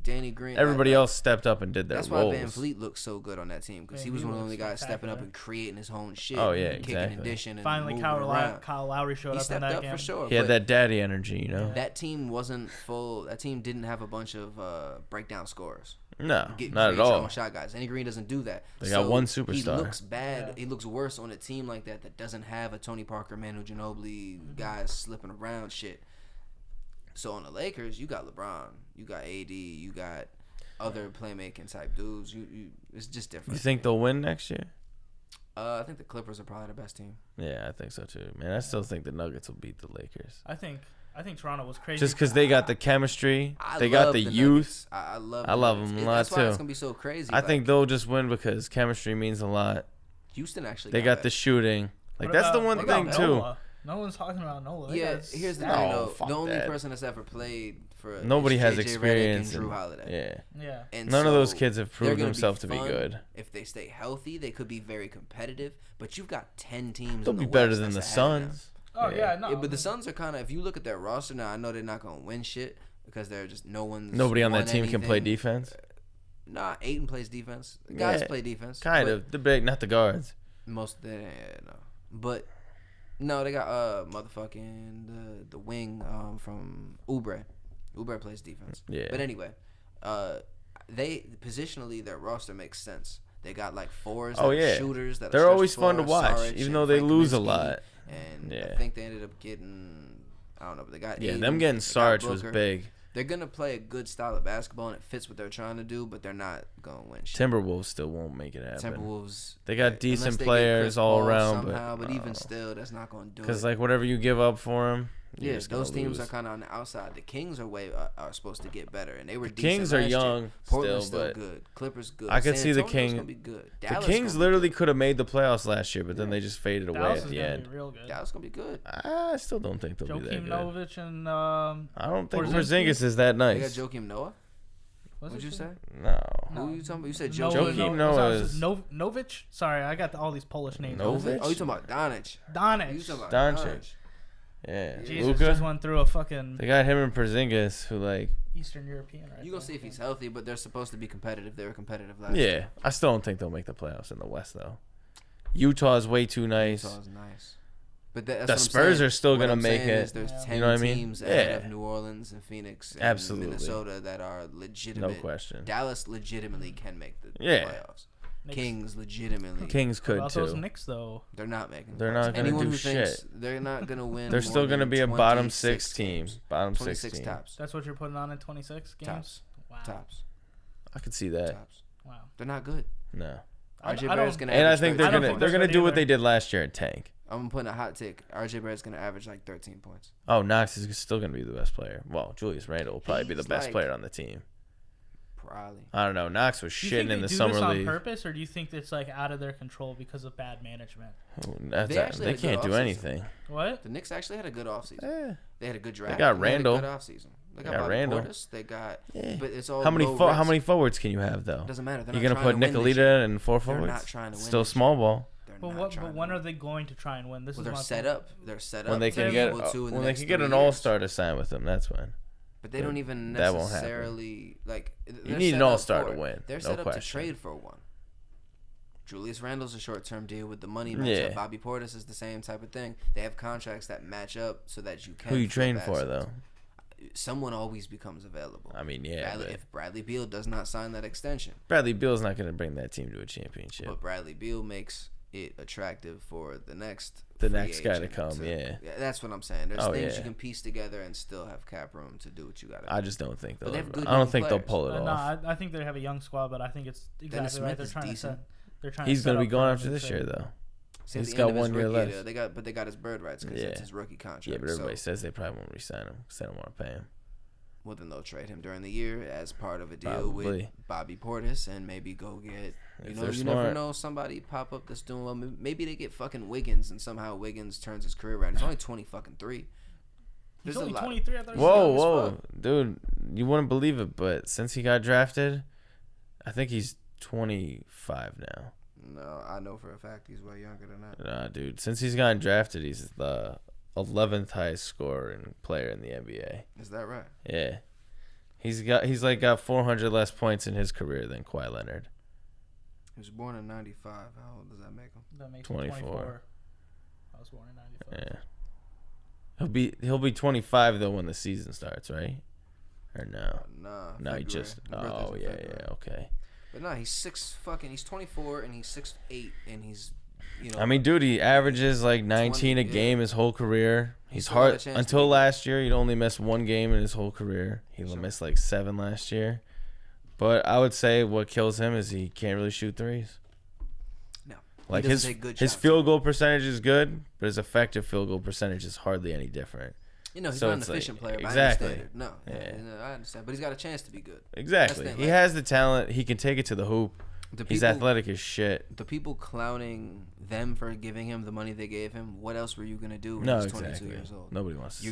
Danny Green, Everybody else stepped up and did their that's roles. why Van Vliet looked so good on that team because he was one of the only guys stepping up and creating his own shit. Oh, yeah, kicking exactly. and dishing and Finally, moving Kyle around. Lowry showed He up in stepped that up game. for sure. He had but that daddy energy, you know. that team wasn't full. That team didn't have a bunch of breakdown scorers. No, Get not at your all. own shot guys. Danny Green doesn't do that. They got one He superstar. looks bad. Yeah. He looks worse on a team like that doesn't have a Tony Parker, Manu Ginobili guys slipping around shit. So on the Lakers, you got LeBron, you got AD, you got other playmaking type dudes. It's just different. You think they'll win next year? I think the Clippers are probably the best team. Yeah, I think so too. Man, I still think the Nuggets will beat the Lakers. I think Toronto was crazy. Just because they got the chemistry, they love got the youth. I love. I love Nuggets. them a lot That's why too. it's gonna be so crazy. I think they'll just win because chemistry means a lot. Houston actually. They got the shooting. Like What that's the about- one what thing about too. Nola? No one's talking about Nola. Yeah, That's- here's the No, thing though. fuck The only that. person that's ever played for Nobody is has JJ Redick experience. and Drew and- Holiday. Yeah. And None of so those kids have they're proved gonna themselves to be fun. good. If they stay healthy, they could be very competitive. But you've got 10 teams. They'll in be the better West than the that's ahead of them. Suns. Oh yeah, no. Yeah, but the Suns are kind of. If you look at their roster now, I know they're not gonna win shit because they're just Nobody on that won team can play anything. defense. Nah, Ayton plays defense. The guys Yeah, play defense. Kind but of. The big, not the guards. Most they no, but no, they got motherfucking the wing from Oubre. Oubre plays defense. Yeah. But anyway, they positionally their roster makes sense. They got like fours. Oh, that are yeah. shooters. That They're are always fun to watch, Saric even and though they Frank lose a Kaminsky. lot. And Yeah. I think they ended up getting. I don't know, but they got. Yeah, Aiden, them getting they got Sarge was Booker. big. They're gonna play a good style of basketball and it fits what they're trying to do, but they're not gonna win shit. Timberwolves still won't make it happen. Timberwolves. They got unless decent they get players Chris all Paul around, somehow, but even still, that's not gonna do it. Because like whatever you give up for them, yeah, those teams are kind of on the outside. The Kings are supposed to get better, and they were. The Kings are young Portland's still, but good. Clippers good. I could San see the Antonio's King- gonna be good. the Dallas Kings gonna be literally good. could have made the playoffs last year, but then they just faded away Dallas at is the gonna end. be real good. Dallas gonna be good. I still don't think they'll be that Joakim good. Novich and I don't think Porzingis? Porzingis is that They got nice. Joakim Noah. what's What'd you his say? name? No. Who are you talking about? You said No, Joakim. Joakim no, Noah it's is- Novich. Sorry, I got all these Polish names. Novich? Oh, you talking about Doncic? You Doncic. talking about Doncic. Doncic? Yeah. Jesus Luka. just went through a fucking They got him and Porzingis, who like. Eastern European. Right You gonna there. see if he's healthy, but they're supposed to be competitive. They were competitive last Yeah, year. I still don't think they'll make the playoffs in the West though. Utah is way too nice. Utah's nice. But that's The what I'm Spurs saying. are still What gonna I'm make saying it. is there's Yeah. 10 You know what I mean? teams ahead Yeah. of New Orleans and Phoenix and Absolutely. Minnesota that are legitimate. No question. Dallas legitimately can make the Yeah. playoffs. Knicks. Kings legitimately. Kings What could about those too. Knicks though? They're not making. They're the not playoffs. gonna Anyone do who thinks shit. they're not gonna win. They're more still gonna than be a bottom 26 six team. games. Bottom 26 six team. tops. That's what you're putting on in 26 games. Tops. Wow. Tops. I could see that. Tops. Wow. They're not good. No. RJ I Barrett's don't- gonna. And I average think they're 13 gonna points. they're gonna That's do what what they either. did last year and tank. I'm putting a hot take. RJ Barrett's gonna average like 13 points. Oh, Knox is still gonna be the best player. Well, Julius Randle will probably be the He's best like- player on the team. Probably. I don't know. Knox was shitting in the summer league. Do you think they do this on purpose, or do you think it's like out of their control because of bad management? They can't do anything. What? The Knicks actually had a good offseason. Yeah. They had a good draft. They got Randall. They had a good offseason. They got Randall. They got. Yeah. But it's all how many forwards can you have though? Doesn't matter. You're gonna put Nicolita and 4 forwards. They're not trying to win. Still small ball. But when are they going to try and win? They're set up. They're set up. When they can get an all-star to sign with them, that's when. But they don't even necessarily like. You need an all-star to win. They're set up to trade for one. Julius Randle's a short-term deal with the money match up. Bobby Portis is the same type of thing. They have contracts that match up so that you can. Who you train for though? Someone always becomes available. I mean, yeah. If Bradley Beal does not sign that extension, Bradley Beal's not going to bring that team to a championship. But Bradley Beal makes it attractive for the next guy to come. Yeah, that's what I'm saying. There's things you can piece together and still have cap room to do what you got to do. I just don't think they'll. I don't think they'll pull it off. No, I think they have a young squad, but I think it's exactly right. They're trying to. He's going to be going after this year though. He's got 1 year left. They got his bird rights because it's his rookie contract. Yeah, but everybody says they probably won't re-sign him because they don't want to pay him. Well, then they'll trade him during the year as part of a deal with Bobby Portis and maybe go get, you never know, somebody pop up that's doing well. Maybe they get fucking Wiggins and somehow Wiggins turns his career around. He's only 23. He's only 23. I thought whoa, dude, you wouldn't believe it, but since he got drafted, I think he's 25 now. No, I know for a fact he's way younger than that. Nah, dude, since he's gotten drafted, he's the 11th highest scoring player in the NBA. Is that right? Yeah. He's got 400 less points in his career than Kawhi Leonard. He was born in 95. How old does that make him? That makes 24. Him 24. I was born in 95. Yeah. He'll be 25 though when the season starts, right? Or no? Nah. No, he just. Oh yeah, okay. But no, he's 24 and he's 6'8" and he's. I mean, dude, he averages like 19 a game his whole career. He's hard. Until last year, he'd only missed 1 game in his whole career. He missed like 7 last year. But I would say what kills him is he can't really shoot threes. No. Like his field goal percentage is good, but his effective field goal percentage is hardly any different. He's not an efficient player. Exactly. No, I understand. But he's got a chance to be good. Exactly. He has the talent. He can take it to the hoop. He's athletic as shit. The people clowning them for giving him the money they gave him, what else were you going to do when he's 22 years old? Nobody wants to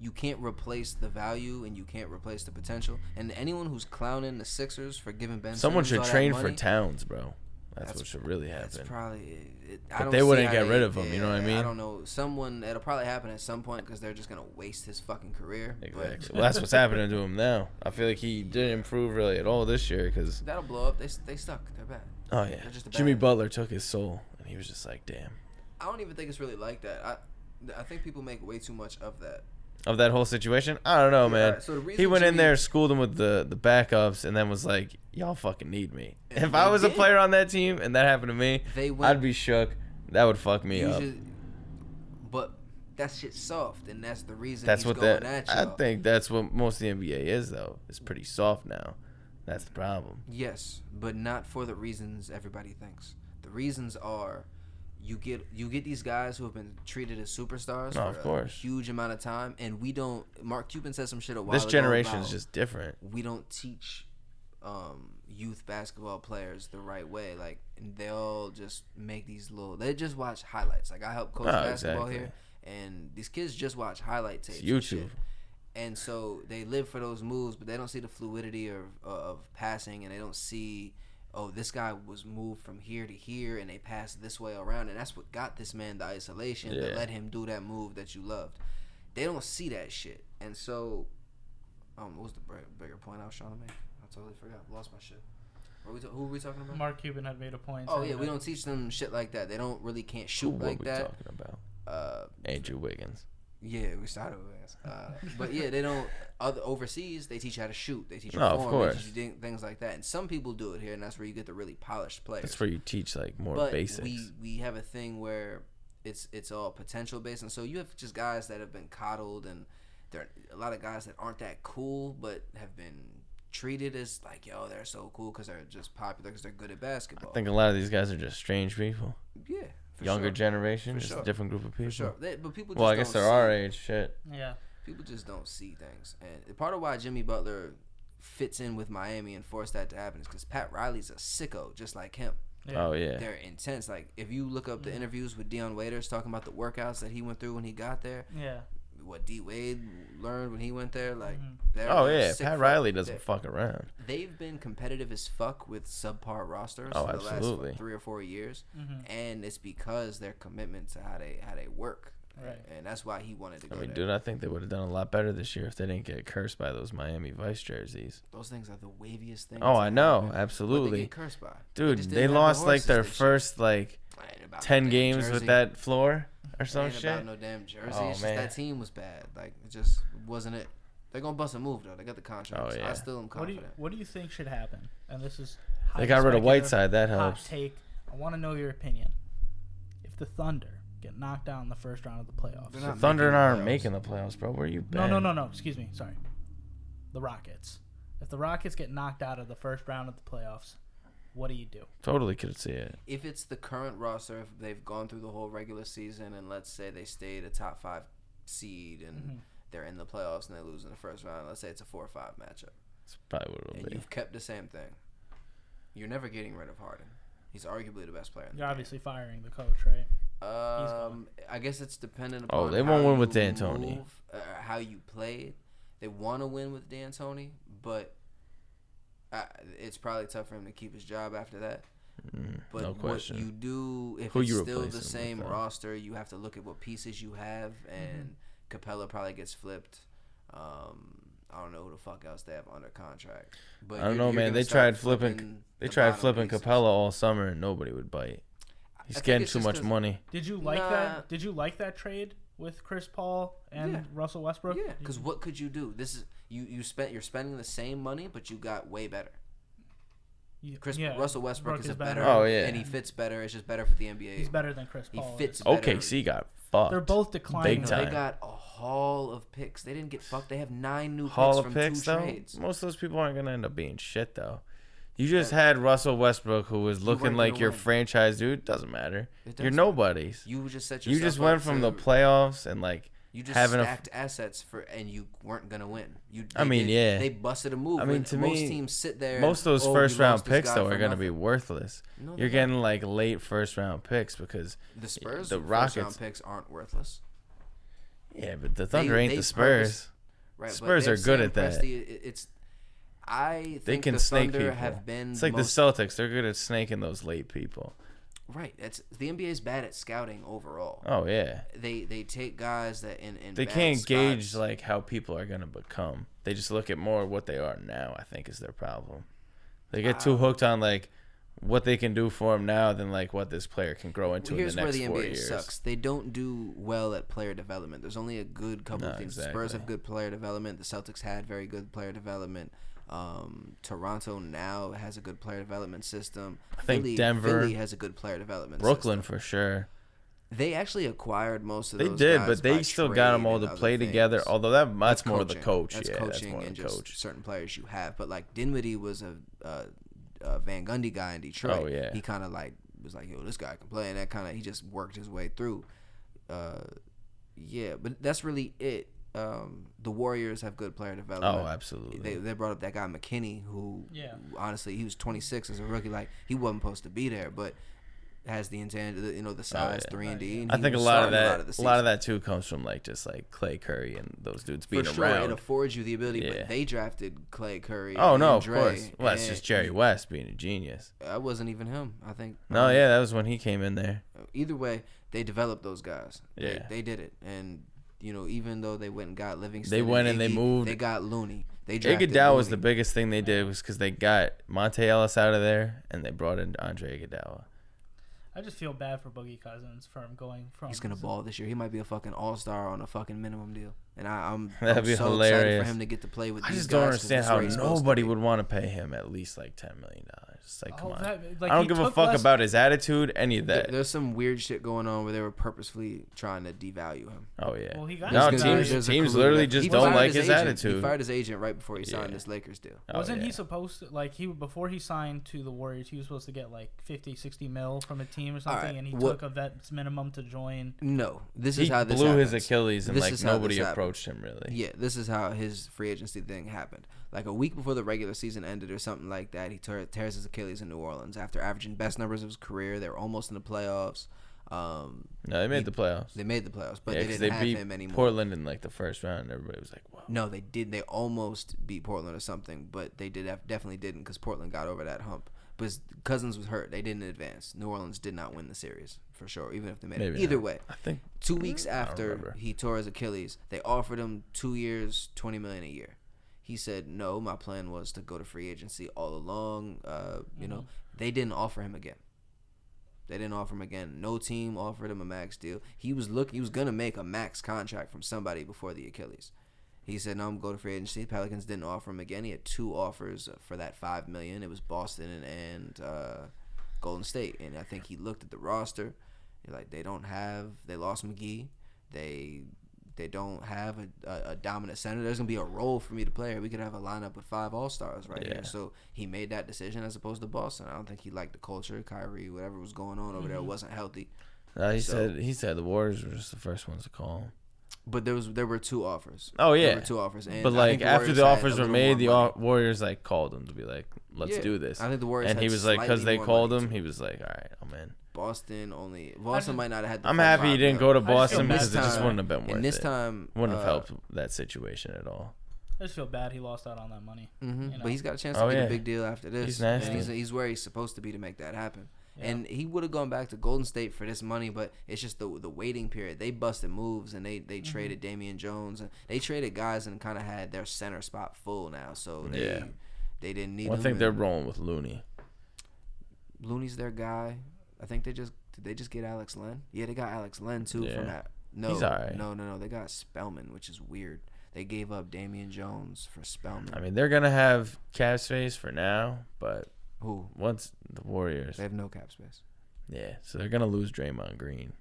You can't replace the value and you can't replace the potential. And anyone who's clowning the Sixers for giving Ben Someone Simmons should train for Towns, bro. That's what should really happen. That's probably but they wouldn't get rid of him, you know what I mean? I don't know. It'll probably happen at some point because they're just going to waste his fucking career. Exactly. Well, that's what's happening to him now. I feel like he didn't improve really at all this year because... That'll blow up. They stuck. They're bad. Oh, yeah. Jimmy Butler took his soul, and he was just like, damn. I don't even think it's really like that. I think people make way too much of that. Of that whole situation? I don't know, man. Right, so he went in there, schooled him with the backups, and then was like, y'all fucking need me. If I was a player on that team and that happened to me, I'd be shook. That would fuck me up. But that shit's soft, and that's the reason at y'all. I think that's what most of the NBA is, though. It's pretty soft now. That's the problem. Yes, but not for the reasons everybody thinks. The reasons are... You get these guys who have been treated as superstars for a huge amount of time, and we don't. Mark Cuban said some shit a while ago. This generation is just different. We don't teach youth basketball players the right way. Like, and they all just make these little. They just watch highlights. Like, I help coach basketball here, and these kids just watch highlight tapes. It's YouTube. And so they live for those moves, but they don't see the fluidity of passing, and they don't see. Oh, this guy was moved from here to here, and they passed this way around, and that's what got this man the isolation that let him do that move that you loved. They don't see that shit, and so, what was the bigger point I was trying to make? I totally forgot. Lost my shit. Who were we talking about? Mark Cuban had made a point. Oh yeah, we don't teach them shit like that. They can't shoot like that. What were we talking about? Andrew Wiggins. Yeah, we started with this. But yeah, they don't. Overseas, they teach you how to shoot. They teach you form. They teach you things like that. And some people do it here, and that's where you get the really polished players. That's where you teach like more basics. But we have a thing where it's all potential based, and so you have just guys that have been coddled, and there are a lot of guys that aren't that cool, but have been treated as like, yo, they're so cool because they're just popular because they're good at basketball. I think a lot of these guys are just strange people. Yeah. Younger generation, just a different group of people. For sure. But people just I guess they're our age. Shit. Yeah. People just don't see things, and part of why Jimmy Butler fits in with Miami and forced that to happen is because Pat Riley's a sicko, just like him. Yeah. Oh yeah, they're intense. Like if you look up the interviews with Dion Waiters talking about the workouts that he went through when he got there. Yeah. What D Wade learned when he went there, like. Oh yeah, Pat Riley doesn't fuck around. They've been competitive as fuck with subpar rosters for the last 3 or 4 years, and it's because their commitment to how they work. Right. And that's why he wanted to go there. Dude, I think they would have done a lot better this year if they didn't get cursed by those Miami Vice jerseys. Those things are the waviest things. Oh, I know. Absolutely. What they get cursed by? Dude, they lost like their first 10 games with that floor or some shit. About no damn jersey. It's just that team was bad. Like, it just wasn't it. They're going to bust a move, though. They got the contract. Oh, yeah. So I still am confident. What do you think should happen? And this is they got rid of Whiteside. That helps. Take. I want to know your opinion. If the Thunder get knocked out in the first round of the playoffs. The Thunder aren't making the playoffs, bro. Where are you been? No. Excuse me. Sorry. The Rockets. If the Rockets get knocked out of the first round of the playoffs, what do you do? Totally could see it. If it's the current roster, if they've gone through the whole regular season, and let's say they stayed a top 5 seed and they're in the playoffs and they lose in the first round, let's say it's a 4 or 5 matchup. That's probably what it'll be. You've kept the same thing. You're never getting rid of Harden. He's arguably the best player in the You're game. Obviously firing the coach, right? I guess it's dependent upon they won't win with D'Antoni. How you play. They want to win with D'Antoni, but it's probably tough for him to keep his job after that. But no question. What you do, if it's still the same roster, you have to look at what pieces you have, and Capella probably gets flipped. I don't know who the fuck else they have under contract. But I don't know, man. They tried flipping Capella all summer, and nobody would bite. He's getting too much money. Did you like that? Did you like that trade with Chris Paul and Russell Westbrook? Yeah, because what could you do? This is you're spending the same money, but you got way better. Russell Westbrook is a better. Oh yeah, and he fits better. It's just better for the NBA. He's better than Chris Paul. He fits better. OKC got fucked. They're both declining. Big time. They got a haul of picks. They didn't get fucked. They have 9 new haul picks of from picks, 2 trades. Most of those people aren't gonna end up being shit though. You just had Russell Westbrook, who was looking like your franchise dude. Doesn't matter. You're nobodies. You just set yourself. You just went from the playoffs and you just stacked assets and you weren't gonna win. They busted a move. I mean, to most me, teams sit there. Most of those first round picks though are gonna be worthless. No, you're getting late first round picks because the Spurs, the Rockets first round picks aren't worthless. Yeah, but the Thunder ain't the Spurs. Spurs are good at that. I think they can the snake Thunder people. have been. It's like the Celtics. They're good at snaking those late people. Right. The NBA is bad at scouting overall. Oh yeah. They take guys that in they bad can't spots. gauge how people are gonna become. They just look at more what they are now. I think is their problem. They get too hooked on what they can do for them now than what this player can grow into in the next 4 years. Here's where the NBA sucks. They don't do well at player development. There's only a good couple of things. Exactly. The Spurs have good player development. The Celtics had very good player development. Toronto now has a good player development system. I think Philly has a good player development Brooklyn system. For sure. They actually acquired most of those guys but they still got them all to play together. Although that's more the coach. That's coaching and just certain players you have. But Dinwiddie was a Van Gundy guy in Detroit. Oh yeah. He kind of was yo, this guy can play, and that he just worked his way through. Yeah, but that's really it. The Warriors have good player development. Oh, absolutely. They brought up that guy McKinney, who honestly he was 26 as a rookie. He wasn't supposed to be there, but has the intent, the size, 3-and-D. I think a lot of that too comes from just Clay Curry and those dudes being around. It affords you the ability. But they drafted Clay Curry. Oh no, of course. Well, that's just Jerry West being a genius. That wasn't even him. I think. No, that was when he came in there. Either way, they developed those guys. Yeah, they did it, and. Even though they went and got Livingston, they went and they moved. They got Looney. They drafted Iguodala was the biggest thing they did was because they got Monte Ellis out of there and they brought in Andre Iguodala. I just feel bad for Boogie Cousins for him going from. He's gonna ball this year. He might be a fucking all-star on a fucking minimum deal, and I'm so hilarious. Excited for him to get to play with. I just don't understand how nobody would want to pay him at least $10 million. It's come on. I don't give a fuck about his attitude, any of that. There's some weird shit going on where they were purposefully trying to devalue him. Oh yeah. Well, he got teams literally just don't like his attitude. He fired his agent right before he signed this Lakers deal. Wasn't he supposed to before he signed to the Warriors, he was supposed to get 50, 60 mil from a team or something, and he took a vet's minimum to join. No, this is how this blew happens. his Achilles, and nobody approached approached him, really. Yeah, this is how his free agency thing happened. Like a week before the regular season ended or something like that, he tears his Achilles in New Orleans. After averaging best numbers of his career, they were almost in the playoffs. No, they made the playoffs. They made the playoffs, but yeah, they didn't have beat him anymore. Portland in like the first round. Everybody was like, "Wow." No, they did. They almost beat Portland or something, but they definitely didn't because Portland got over that hump. Because Cousins was hurt, they didn't advance. New Orleans did not win the series for sure, even if they made it. Either way, I think 2 weeks after he tore his Achilles, they offered him 2 years, $20 million a year. He said, "No, my plan was to go to free agency all along." You know, they didn't offer him again. No team offered him a max deal. He was gonna make a max contract from somebody before the Achilles. He said, "No, I'm going to free agency." Pelicans didn't offer him again. He had 2 offers for that $5 million. It was Boston and Golden State. And I think he looked at the roster. Like they lost McGee. They don't have a dominant center. There's gonna be a role for me to play. We could have a lineup with 5 all-stars here. So he made that decision as opposed to Boston. I don't think he liked the culture. Kyrie, whatever was going on over there, wasn't healthy. He said the Warriors were just the first ones to call him. But there were 2 offers. Oh yeah, there were 2 offers. And but like after the offers were made, the Warriors like called him to be like, "Let's do this." I think the Warriors. And he was like, because they called him, he was like, "All right, I'm in." Boston might not have had. I'm happy he didn't go to Boston because it just wouldn't have been worth it. And this time wouldn't have helped that situation at all. I just feel bad he lost out on that money. Mm-hmm. You know? But he's got a chance to get a big deal after this. He's nasty. And he's where he's supposed to be to make that happen. Yeah. And he would have gone back to Golden State for this money, but it's just the waiting period. They busted moves and they traded Damian Jones and they traded guys and kind of had their center spot full now. So they didn't need. I think they're rolling with Looney. Looney's their guy. I think did they just get Alex Len? Yeah, they got Alex Len too from that. No, he's all right. No. They got Spellman, which is weird. They gave up Damian Jones for Spellman. I mean, they're gonna have cap space for now, but who? Once the Warriors, they have no cap space. Yeah, so they're gonna lose Draymond Green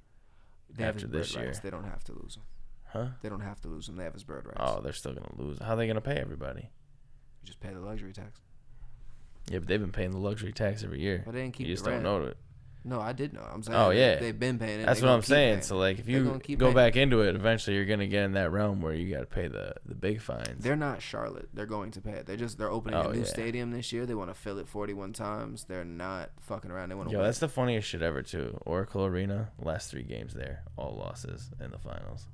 after this year. Rights. They don't have to lose him. Huh? They don't have to lose him. They have his bird rights. Oh, they're still gonna lose. How are they gonna pay everybody? You just pay the luxury tax. Yeah, but they've been paying the luxury tax every year. But they didn't keep. You just don't know it. No, I did know. I'm saying. They've been paying it. That's what I'm saying. So like, if you go back into it, eventually you're gonna get in that realm where you got to pay the big fines. They're not Charlotte. They're going to pay it. They're opening a new stadium this year. They want to fill it 41 times. They're not fucking around. They want to. Yo, that's the funniest shit ever too. Oracle Arena, last 3 games there, all losses in the finals.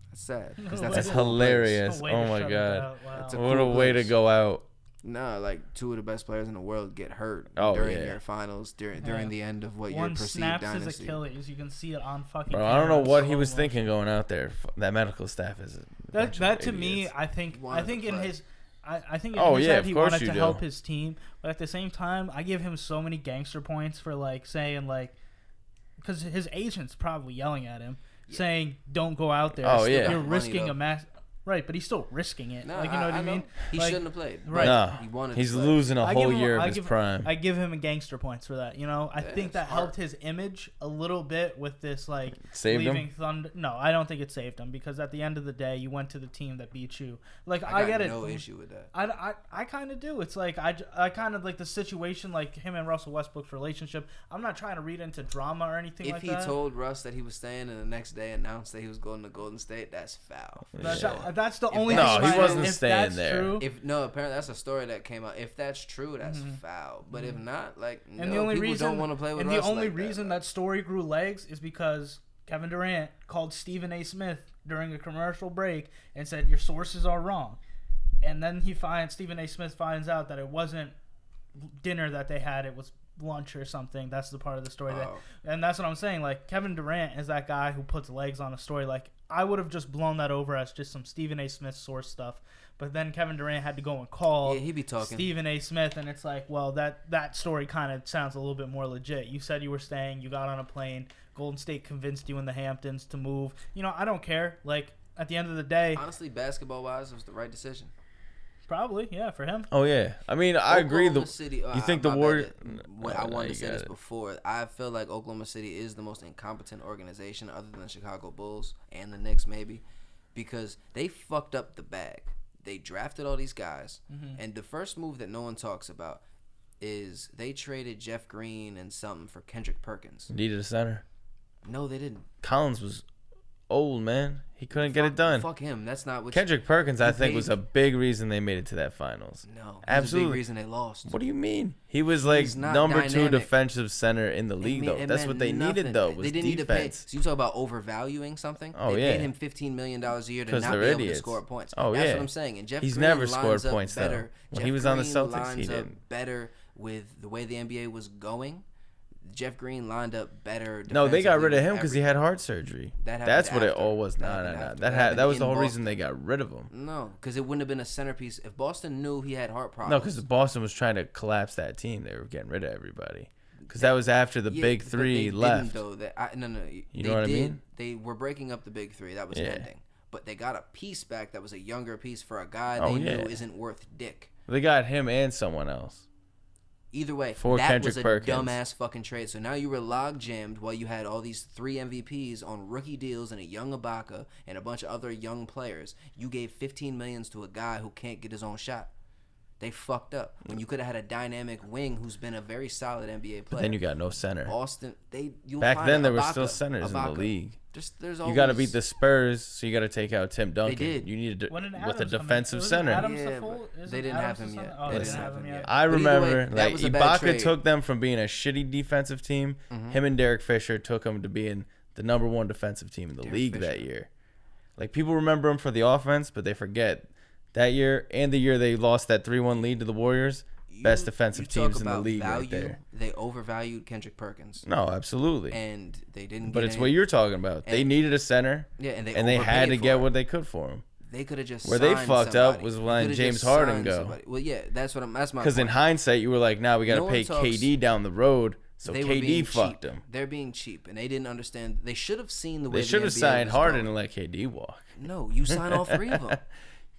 That's sad. That's hilarious. Oh my god, wow. What a way to go out. No, like 2 of the best players in the world get hurt during your finals, during the end of what your perceived dynasty. One snaps his Achilles. You can see it on fucking. Bro, I don't know what he was thinking going out there. That medical staff is. That to me, I think in his. I think in his head he wanted to help his team, but at the same time, I give him so many gangster points for like saying like, because his agent's probably yelling at him, saying don't go out there. Oh yeah, you're risking a mass. Right, but he's still risking it. No, like, you know what I mean? He shouldn't have played. Right. No, he's losing a whole year of his prime. I give him a gangster points for that. You know, I think that helped his image a little bit with this, like, leaving Thunder. No, I don't think it saved him because at the end of the day, you went to the team that beat you. Like, I get it. No issue with that. I kind of do. It's like, I kind of like the situation, like him and Russell Westbrook's relationship. I'm not trying to read into drama or anything like that. If he told Russ that he was staying and the next day announced that he was going to Golden State, that's foul. That's the only thing. No, he wasn't staying there. Apparently that's a story that came out. If that's true, that's foul. But if not, like, and the only reason don't want to play with Russ. And the only reason that story grew legs is because Kevin Durant called Stephen A. Smith during a commercial break and said your sources are wrong. And then Stephen A. Smith finds out that it wasn't dinner that they had; it was lunch or something. That's the part of the story and that's what I'm saying. Like, Kevin Durant is that guy who puts legs on a story. Like, I would have just blown that over as just some Stephen A. Smith source stuff, but then Kevin Durant had to go and call he'd be talking Stephen A. Smith, and it's like, well, that story kind of sounds a little bit more legit. You said you were staying, you got on a plane, Golden State convinced you in the Hamptons to move. You know, I don't care. Like, at the end of the day, honestly, basketball wise, it was the right decision. Probably, yeah, for him. Oh yeah, I mean, I agree. City, you think the Warriors? I wanted to say this before. I feel like Oklahoma City is the most incompetent organization, other than the Chicago Bulls and the Knicks, maybe, because they fucked up the bag. They drafted all these guys, and the first move that no one talks about is they traded Jeff Green and something for Kendrick Perkins. Needed a center. No, they didn't. Collins was old, man. He couldn't get it done. Fuck him. That's not what Kendrick Perkins, I think, was a big reason they made it to that finals. No, absolutely. A big reason they lost. What do you mean? He was like number 2 defensive center in the league, though. That's what they needed, though. Was they didn't defense. Need to pay. So you talk about overvaluing something? Oh, they yeah. paid him $15 million a year to not they're be able idiots. to score points. Oh, That's yeah. what I'm saying. And He's never scored points, though. When he was on the Celtics, he didn't. Better with the way the NBA was going. Jeff Green lined up better. No, they got rid of him because he had heart surgery. That's what it all was. No. That was the whole reason they got rid of him. No, because it wouldn't have been a centerpiece if Boston knew he had heart problems. No, because Boston was trying to collapse that team. They were getting rid of everybody. Because that was after the big three left. Though, you know what I mean? They were breaking up the big three. That was ending. But they got a piece back that was a younger piece for a guy they knew isn't worth dick. They got him and someone else. Either way, for that Kendrick was a Perkins. dumbass fucking trade. So now you were log jammed while you had all these 3 MVPs on rookie deals and a young Ibaka and a bunch of other young players. You gave $15 million to a guy who can't get his own shot. They fucked up. When you could have had a dynamic wing who's been a very solid NBA player. But then you got no center. Boston, back then there were still centers in the league. There's you got to beat the Spurs, so you got to take out Tim Duncan. They did. You needed with a Adams defensive center. They didn't have him yet. Oh, they didn't have him yet. I remember, way, Ibaka took them from being a shitty defensive team. Mm-hmm. Him and Derek Fisher took them to being the number 1 defensive team in the league that year. Like, people remember him for the offense, but they forget that year and the year they lost that 3-1 lead to the Warriors. Best defensive teams in the league right there. They overvalued Kendrick Perkins. No, absolutely. And they didn't. But it's what you're talking about. They needed a center. Yeah, and they had to get what they could for him. They could have just where they fucked up was when James Harden go. Well, yeah, that's my because in hindsight you were like, now we got to pay KD down the road. So KD fucked him. They're being cheap, and they didn't understand. They should have seen the way they should have signed Harden and let KD walk. No, you sign all 3 of them.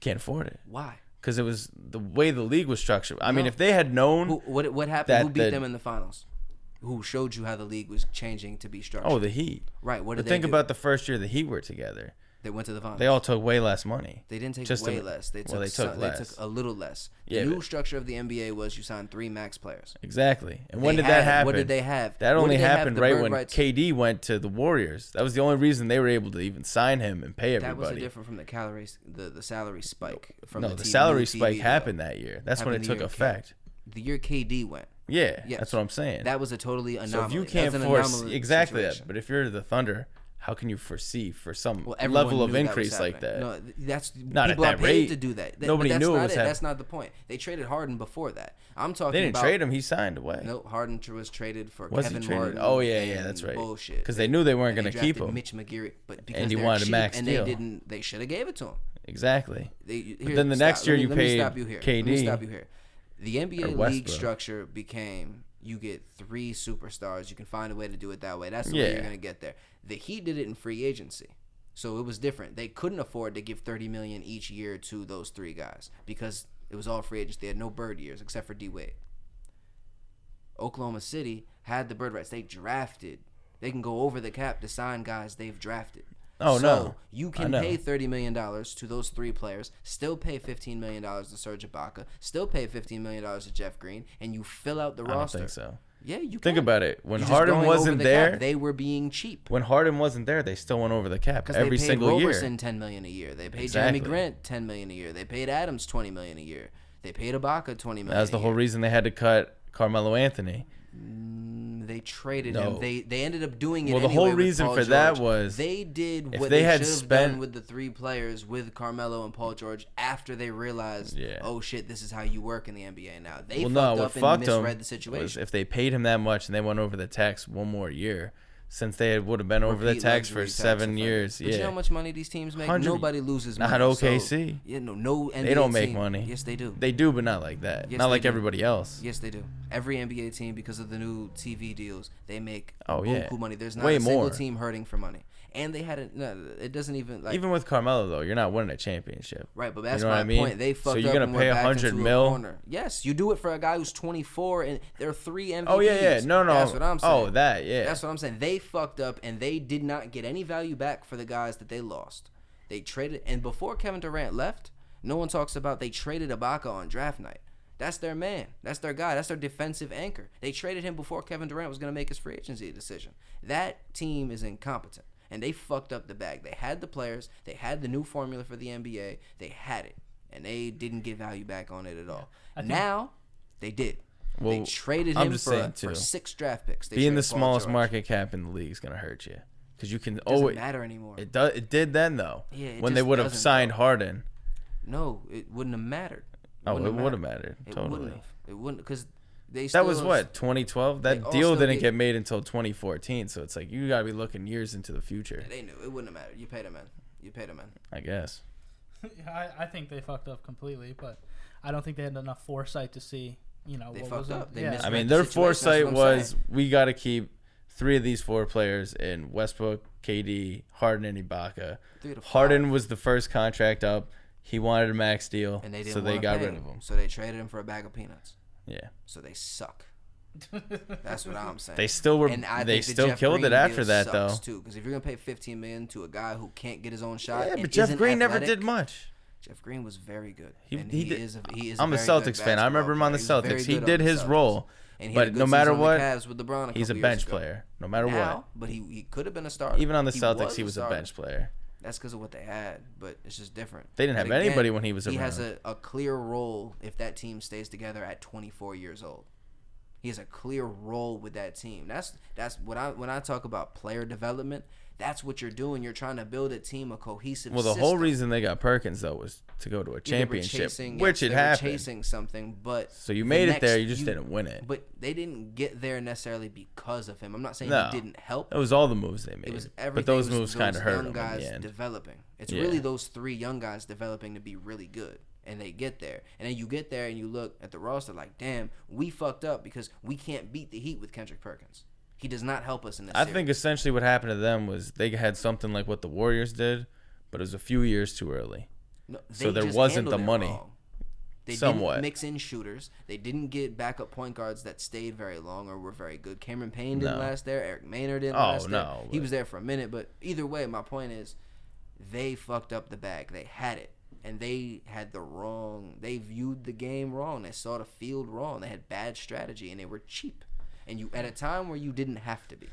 Can't afford it. Why? Because it was the way the league was structured. I mean, if they had known what happened, who beat them in the finals? Who showed you how the league was changing to be structured? Oh, the Heat. Right. What did think about the first year the Heat were together. They went to the finals. They all took way less money. They didn't take way less. They took less. They took a little less. The new structure of the NBA was you signed 3 max players. Exactly. And when did that happen? What did they have? That only happened right when KD went to the Warriors. That was the only reason they were able to even sign him and pay everybody. That was different from the salary spike. The salary spike happened that year. That's when it took effect. The year KD went. Yeah, that's what I'm saying. That was a totally anomaly. So if you can't force exactly that, but if you're the Thunder, how can you foresee for some level of increase like that? No, that's not people at that are paid rate. To do that. Nobody knew it was happening. That's not the point. They traded Harden before that. I'm talking. They didn't trade him. He signed away. No, Harden was traded for was Kevin he traded? Martin. Oh yeah, that's right. Bullshit. Because they knew they weren't going to keep him. Mitch McGeary, but because and he wanted a max and deal. They didn't. They should have gave it to him. Exactly. But then the next year you paid KD. Let me stop you here. The NBA league structure became you get 3 superstars. You can find a way to do it that way. That's the way you're going to get there. The Heat did it in free agency. So it was different. They couldn't afford to give $30 million each year to those 3 guys because it was all free agents. They had no bird years except for D Wade. Oklahoma City had the bird rights. They drafted. They can go over the cap to sign guys they've drafted. Oh, so no. You can pay $30 million to those 3 players, still pay $15 million to Serge Ibaka, still pay $15 million to Jeff Green, and you fill out the roster. I don't think so. Yeah, you can. Think about it. When Harden wasn't there, cap, they were being cheap. When Harden wasn't there, they still went over the cap every single year. They paid Roberson $10 million a year. They paid Jeremy Grant $10 million a year. They paid Adams $20 million a year. They paid Ibaka $20 million. That's the whole reason they had to cut Carmelo Anthony. They traded him. They ended up doing it. Well, the anyway whole reason for that was they did what they should have done with the 3 players with Carmelo and Paul George after they realized, oh shit, this is how you work in the NBA now. They fucked up and misread the situation. Was if they paid him that much and they went over the tax one more year, since they would have been over the tax for 7 years. But you know how much money these teams make? Nobody loses money. Not OKC. So, yeah, no NBA they don't make team. money. Yes, they do. They do, but not like that. Yes, not like do. everybody else. Yes, they do. Every NBA team, because of the new TV deals, they make buku money. There's not way a single more. Team hurting for money. And they had it doesn't even like even with Carmelo though, you're not winning a championship. Right, but that's my point. They fucked up. So you're gonna pay $100 million? Yes, you do it for a guy who's 24 and there are 3 MVPs. Oh yeah. No. That's what I'm saying. Oh, that That's what I'm saying. They fucked up and they did not get any value back for the guys that they lost. They traded, and before Kevin Durant left, no one talks about they traded Ibaka on draft night. That's their man. That's their guy. That's their defensive anchor. They traded him before Kevin Durant was going to make his free agency decision. That team is incompetent. And they fucked up the bag. They had the players. They had the new formula for the NBA. They had it. And they didn't get value back on it at all. Now, they did. Well, they traded him for 6 draft picks. Being the smallest market cap in the league is going to hurt you. Because you can always... It doesn't matter anymore. It did then, though. Yeah, when they would have signed Harden. No, it wouldn't have mattered. It would have mattered. Totally. It wouldn't because they that was what, 2012? That deal didn't get made until 2014. So it's like you got to be looking years into the future. Yeah, they knew. It wouldn't have mattered. You paid him in. I guess. I think they fucked up completely, but I don't think they had enough foresight to see, they what fucked was up. I mean, their foresight was we got to keep 3 of these 4 players in Westbrook, KD, Harden, and Ibaka. Harden was the first contract up. He wanted a max deal, and so they got rid of him. So they traded him for a bag of peanuts. Yeah. So they suck. That's what I'm saying. They still were. They still killed it after that, though. Too, because if you're gonna pay $15 million to a guy who can't get his own shot, but Jeff Green never did much. Jeff Green was very good. He is. I'm a Celtics fan. I remember him on the Celtics. He did his role. But no matter what, he's a bench player. No matter what. But he could have been a starter. Even on the Celtics, he was a bench player. That's because of what they had, but it's just different. They didn't have anybody when he was around. He has a clear role if that team stays together at 24 years old. He has a clear role with that team. That's what when I talk about player development, that's what you're doing. You're trying to build a team, a cohesive system. The whole reason they got Perkins, though, was to go to a championship, which it happened. They were chasing something, but... So you made it there, you just didn't win it. But they didn't get there necessarily because of him. I'm not saying he didn't help. It was all the moves they made. It was everything. But those moves kind of hurt them in guys the end. Developing. It's really those 3 young guys developing to be really good. And they get there. And then you get there and you look at the roster like, damn, we fucked up because we can't beat the Heat with Kendrick Perkins. He does not help us in this series. I think essentially what happened to them was they had something like what the Warriors did, but it was a few years too early. No, so there wasn't the money. Wrong. They didn't mix in shooters. They didn't get backup point guards that stayed very long or were very good. Cameron Payne didn't last there. Eric Maynard didn't last there. He was there for a minute. But either way, my point is they fucked up the bag. They had it. And they had they viewed the game wrong. They saw the field wrong. They had bad strategy, and they were cheap. And you, at a time where you didn't have to be.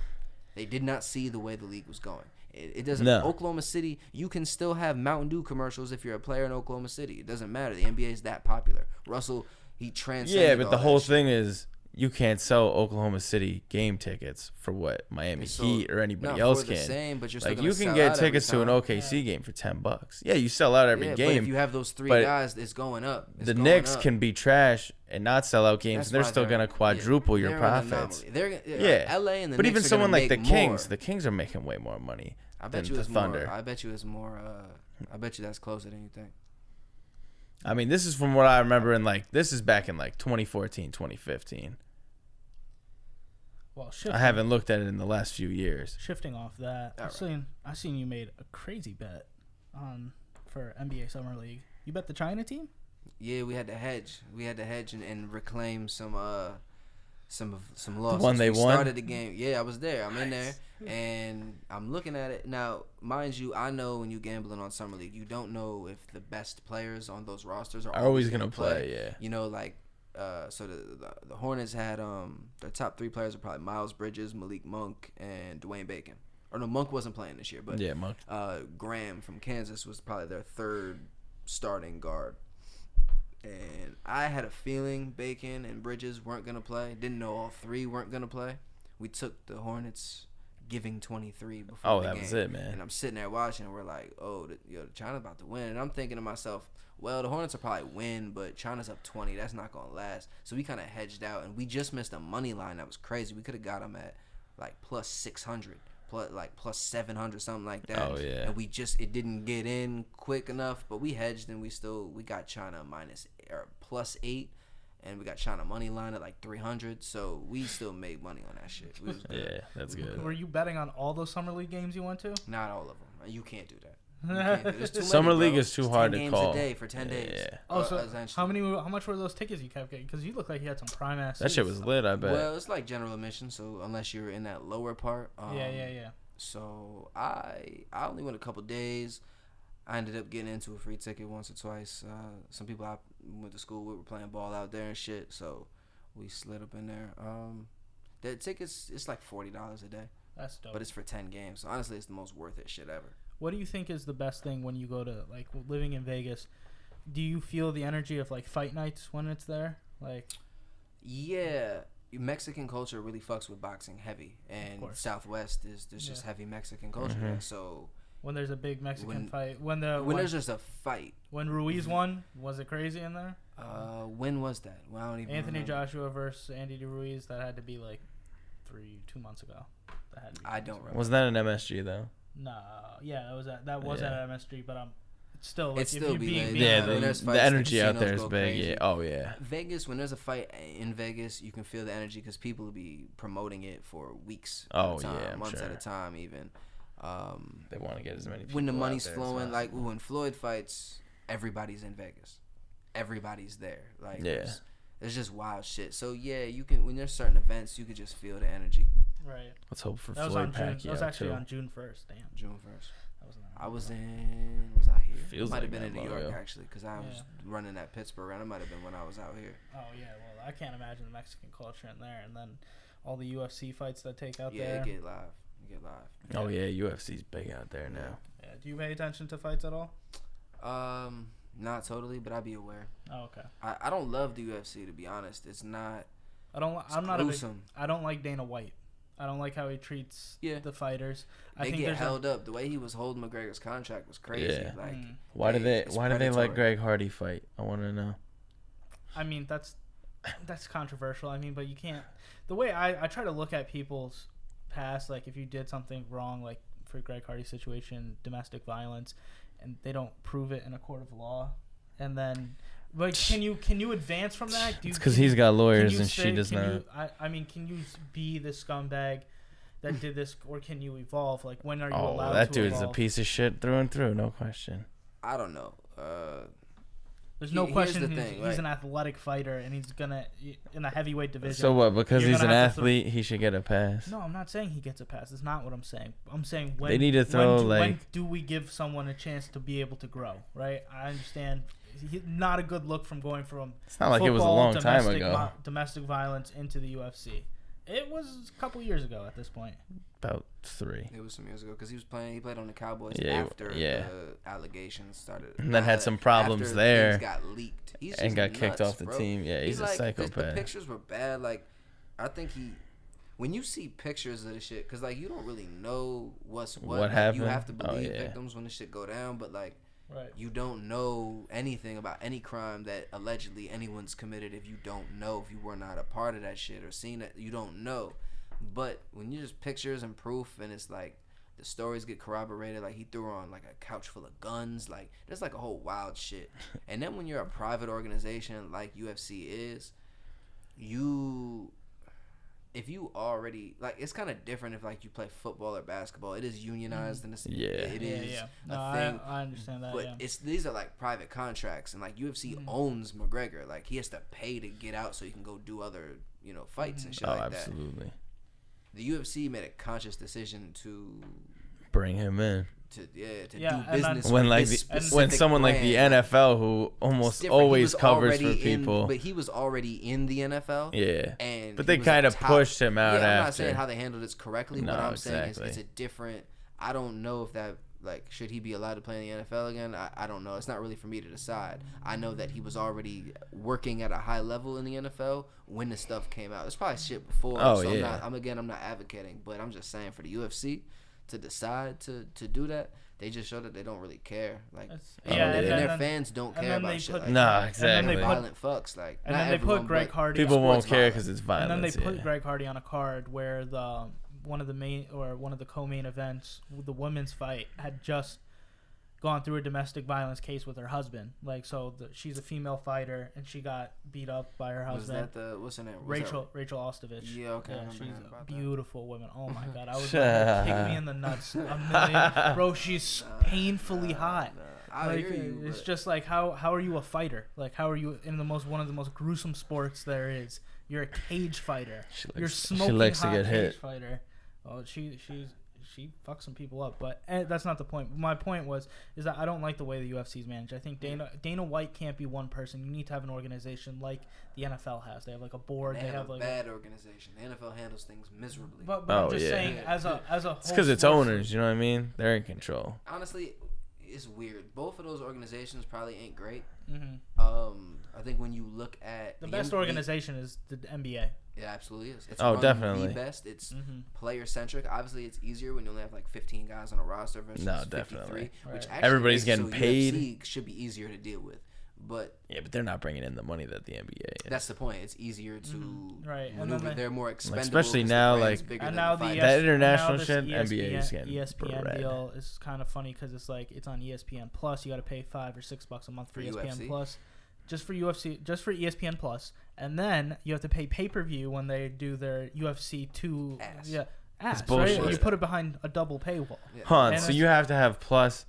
They did not see the way the league was going. It doesn't. Oklahoma City, you can still have Mountain Dew commercials if you're a player in Oklahoma City. It doesn't matter. The NBA is that popular. Russell, he transcended. Yeah, but the whole thing is you can't sell Oklahoma City game tickets for what Miami Heat or anybody else can. Same, but you're like you can get tickets to an OKC game for $10. Yeah, you sell out every game. But if you have those 3 guys, it's going up. The Knicks can be trash and not sell out games, and they're still gonna quadruple your profits. LA and the but Knicks even are someone like the more. Kings are making way more money. I bet you the it's Thunder. more. I bet you it's more. I bet you that's closer than you think. I mean, this is from what I remember, this is back in 2014, 2015. Well, I haven't looked at it in the last few years. Shifting off that, I seen you made a crazy bet for NBA Summer League. You bet the China team? Yeah, we had to hedge. We had to hedge and reclaim some losses. The one they won? Started the game. Yeah, I was there. I'm in there, and I'm looking at it. Now, mind you, I know when you're gambling on Summer League, you don't know if the best players on those rosters are always going to play. Yeah. You know, so the Hornets had their top 3 players are probably Miles Bridges, Malik Monk, and Dwayne Bacon. Or no, Monk wasn't playing this year, but Monk. Graham from Kansas was probably their 3rd starting guard. And I had a feeling Bacon and Bridges weren't gonna play. Didn't know all 3 weren't gonna play. We took the Hornets giving 23 before the game. That was it, man. And I'm sitting there watching, and we're like, China's about to win. And I'm thinking to myself, well, the Hornets will probably win, but China's up 20. That's not going to last. So we kind of hedged out, and we just missed a money line that was crazy. We could have got them at, plus 600, plus 700, something like that. Oh, yeah. And it didn't get in quick enough, but we hedged, and we got China plus 8, and we got China money line at 300, so we still made money on that shit. Yeah, that's good. Were you betting on all those Summer League games you went to? Not all of them. You can't do that. Summer League is too hard to call. 10 games a day for 10 days. Yeah. Oh, so how much were those tickets you kept getting? Because you look like you had some prime ass. That shit was lit, I bet. Well, it's like general admission, so unless you're in that lower part. Yeah. So I only went a couple days. I ended up getting into a free ticket once or twice. Some people I went to school with were playing ball out there and shit, so we slid up in there. The tickets, it's $40 a day. That's dope. But it's for 10 games. So honestly, it's the most worth it shit ever. What do you think is the best thing when you go to, like, living in Vegas? Do you feel the energy of, like, fight nights when it's there? Like, yeah, Mexican culture really fucks with boxing heavy, and Southwest there's just heavy Mexican culture there. So when there's a big Mexican fight, when there's just a fight, when Ruiz won, was it crazy in there? When was that? Well, I don't even Anthony remember. Joshua versus Andy Ruiz. That had to be like 2 months ago. That had to be I don't remember. Was that an MSG though? No, yeah, that was at MSG, but still, like, it's still the energy out there is big. Crazy. Yeah. Oh yeah. Vegas, when there's a fight in Vegas, you can feel the energy because people will be promoting it for weeks. Oh at a time, yeah, months sure. at a time even. They want to get as many people when the money's out there flowing. Like when Floyd fights, everybody's in Vegas. Everybody's there. Like it's just wild shit. So yeah, you can when there's certain events, you can just feel the energy. Right. Let's hope for that Floyd was on Pacquiao June. That was actually too. on June 1st. Damn. June 1st. Was out here? Feels Might like have been in that, New York yeah. actually, because I was running at Pittsburgh, and it might have been when I was out here. Oh yeah, well I can't imagine the Mexican culture in there, and then all the UFC fights that take out there. Yeah, it get live. Oh yeah, UFC's big out there now. Yeah. Do you pay attention to fights at all? Not totally, but I be aware. Oh okay. I don't love the UFC, to be honest. It's not. I'm not gruesome. I don't like Dana White. I don't like how he treats the fighters. They get held up. The way he was holding McGregor's contract was crazy. Yeah. Like, why do they let Greg Hardy fight? I want to know. I mean, that's controversial. I mean, but you can't. The way I try to look at people's past, like if you did something wrong, like for Greg Hardy's situation, domestic violence, and they don't prove it in a court of law, and then. Like, can you advance from that? It's because he's got lawyers and she does not. I mean, can you be the scumbag that did this, or can you evolve? Like, when are you allowed to evolve? That dude's a piece of shit through and through, no question. I don't know. There's no question he's an athletic fighter, and he's gonna in the heavyweight division. So what? Because he's an athlete, he should get a pass. No, I'm not saying he gets a pass. That's not what I'm saying. I'm saying when they need to throw when do we give someone a chance to be able to grow? Right? I understand. Not a good look from going from it's not like it was a long time ago. Domestic violence into the UFC. It was a couple years ago at this point. About 3. It was some years ago because he played on the Cowboys after the allegations started. And then had some problems there. Things got leaked. And got kicked off the team. Yeah, he's a psychopath. The pictures were bad. Like, I think when you see pictures of the shit, because like you don't really know what happened. You have to believe victims when the shit go down, but like. Right. You don't know anything about any crime that allegedly anyone's committed if you don't know, if you were not a part of that shit or seen it, you don't know. But when you just pictures and proof and it's like the stories get corroborated, like he threw on like a couch full of guns, like there's like a whole wild shit. And then when you're a private organization like UFC is, if you already like it's kind of different if like you play football or basketball. It is unionized and it is a thing. I understand that. But these are like private contracts, and like UFC owns McGregor. Like he has to pay to get out so he can go do other fights and shit like that. Absolutely. The UFC made a conscious decision to bring him in. To do business when someone like the NFL who almost always covers for people, but he was already in the NFL. Yeah, but they kind of pushed him out. Yeah, I'm after. not saying how they handled this correctly. No, what I'm saying is it's a different. I don't know if that like should he be allowed to play in the NFL again. I don't know. It's not really for me to decide. I know that he was already working at a high level in the NFL when the stuff came out. There's probably shit before. I'm not advocating, but I'm just saying for the UFC to decide to do that, they just show that they don't really care. Like, and their fans don't care about shit like that. Exactly. Violent fucks. Like, and then they put Greg Hardy. People won't care because it's violence. And then they put Greg Hardy on a card where one of the co-main events, the women's fight, had just gone through a domestic violence case with her husband. Like, so she's a female fighter and she got beat up by her husband. What's her name? Rachel Ostovich. Yeah, okay. Yeah, she's a beautiful woman. Oh my god, I would kick me in the nuts a million. Bro, she's painfully hot. I hear you. It's just like how are you a fighter? Like, how are you in one of the most gruesome sports there is? You're a cage fighter. You're smoking hot cage fighter. Oh, she's she fucks some people up, but that's not the point. My point is that I don't like the way the UFC is managed. I think Dana White can't be one person. You need to have an organization like the NFL has. They have like a board. They have like bad organization. The NFL handles things miserably. But I'm just saying, as a whole, it's because it's owners. You know what I mean? They're in control. Honestly, it's weird. Both of those organizations probably ain't great. Mm-hmm. I think when you look at the best organization is the NBA. It absolutely is. It's definitely the best. It's player centric. Obviously, it's easier when you only have like 15 guys on a roster versus 53, which actually everybody's getting paid. UFC should be easier to deal with. But but they're not bringing in the money that the NBA is. That's the point. It's easier to maneuver. They're more expendable. Especially now, like and now that international shit, ESPN, NBA is getting ESPN deal is kind of funny because it's like it's on ESPN Plus. You got to pay $5 or $6 a month for ESPN UFC? Plus, just for UFC, just for ESPN Plus, and then you have to pay pay-per-view when they do their UFC 2. Ass, right? You put it behind a double paywall. So you have to have Plus.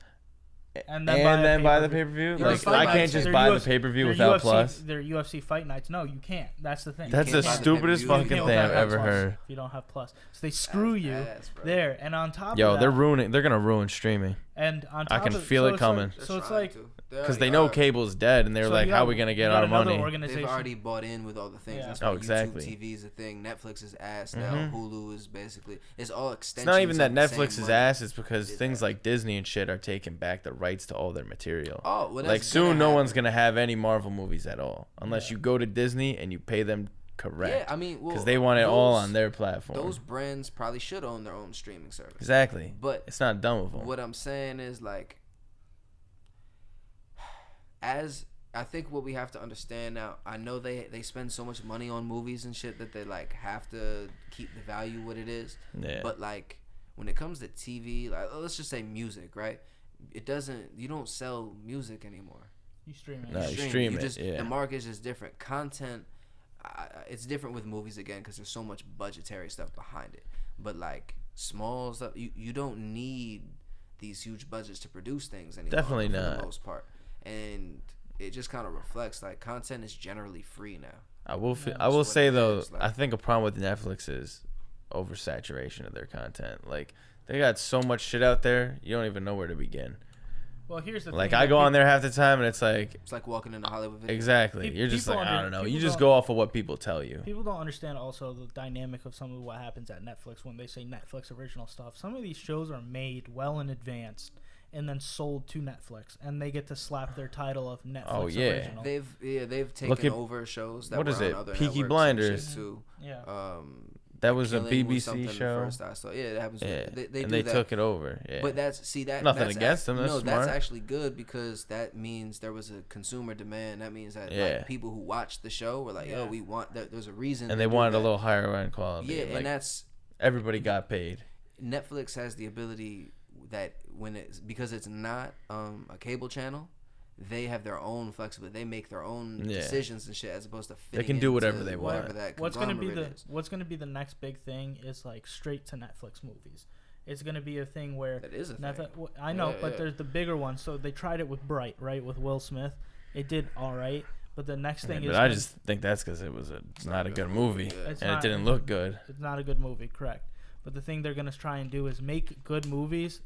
And then buy the pay-per-view? Like, I can't just buy the pay-per-view without Plus? Their UFC fight nights. No, you can't. That's the thing. That's the stupidest fucking thing I've ever heard. If you don't have Plus. So they screw you there. And on top of that... Yo, they're going to ruin streaming. And on top I can feel it coming. So it's like... Because they know cable's dead, and they're like, how are we going to get our money? They've already bought in with all the things. That's why YouTube TV is a thing. Netflix is ass now. Hulu is basically... It's all extensions. It's not even that Netflix is ass. It's because things like Disney and shit are taking back the rights to all their material. Like, soon no one's going to have any Marvel movies at all. Unless you go to Disney and you pay them correct. I mean... Because they want it all on their platform. Those brands probably should own their own streaming service. Exactly. But... It's not dumb of them. What I'm saying is, like... As I think what we have to understand now, I know they spend so much money on movies and shit that they like have to keep the value what it is. Yeah. But like when it comes to TV, like let's just say music, right? You don't sell music anymore. You stream it. No, you stream it. The market is just different. Content, it's different with movies again because there's so much budgetary stuff behind it. But like small stuff, you don't need these huge budgets to produce things anymore. Definitely not. For the most part. And it just kind of reflects like content is generally free now. I will say though, I think a problem with Netflix is oversaturation of their content. Like they got so much shit out there, you don't even know where to begin. Well, here's the thing. Like I go on there half the time and it's like walking into Hollywood video. Exactly. You're just like I don't know. You just go off of what people tell you. People don't understand also the dynamic of some of what happens at Netflix when they say Netflix original stuff. Some of these shows are made well in advance and then sold to Netflix, and they get to slap their title of Netflix original. They've taken over shows that what were is on it? Other Peaky Blinders. Too. Yeah. That was a BBC show. First I saw. Yeah, it happens. Yeah. They took it over. Yeah. But nothing against them. That's smart. That's actually good because that means there was a consumer demand. That means that like, people who watched the show were like, "Yo, we want that." There's a reason. And they wanted a little higher end quality. Yeah, like, and that's everybody got paid. Netflix has the ability that because it's not a cable channel, they have their own flexibility. They make their own decisions and shit as opposed to fitting. They can do whatever they want. What's gonna be the next big thing is like straight to Netflix movies. It's gonna be a thing where that is a thing. I know, but there's the bigger one. So they tried it with Bright, right, with Will Smith. It did all right, but the next thing is. But I just think that's because it was not a good movie, and it didn't look good. It's not a good movie, correct? But the thing they're gonna try and do is make good movies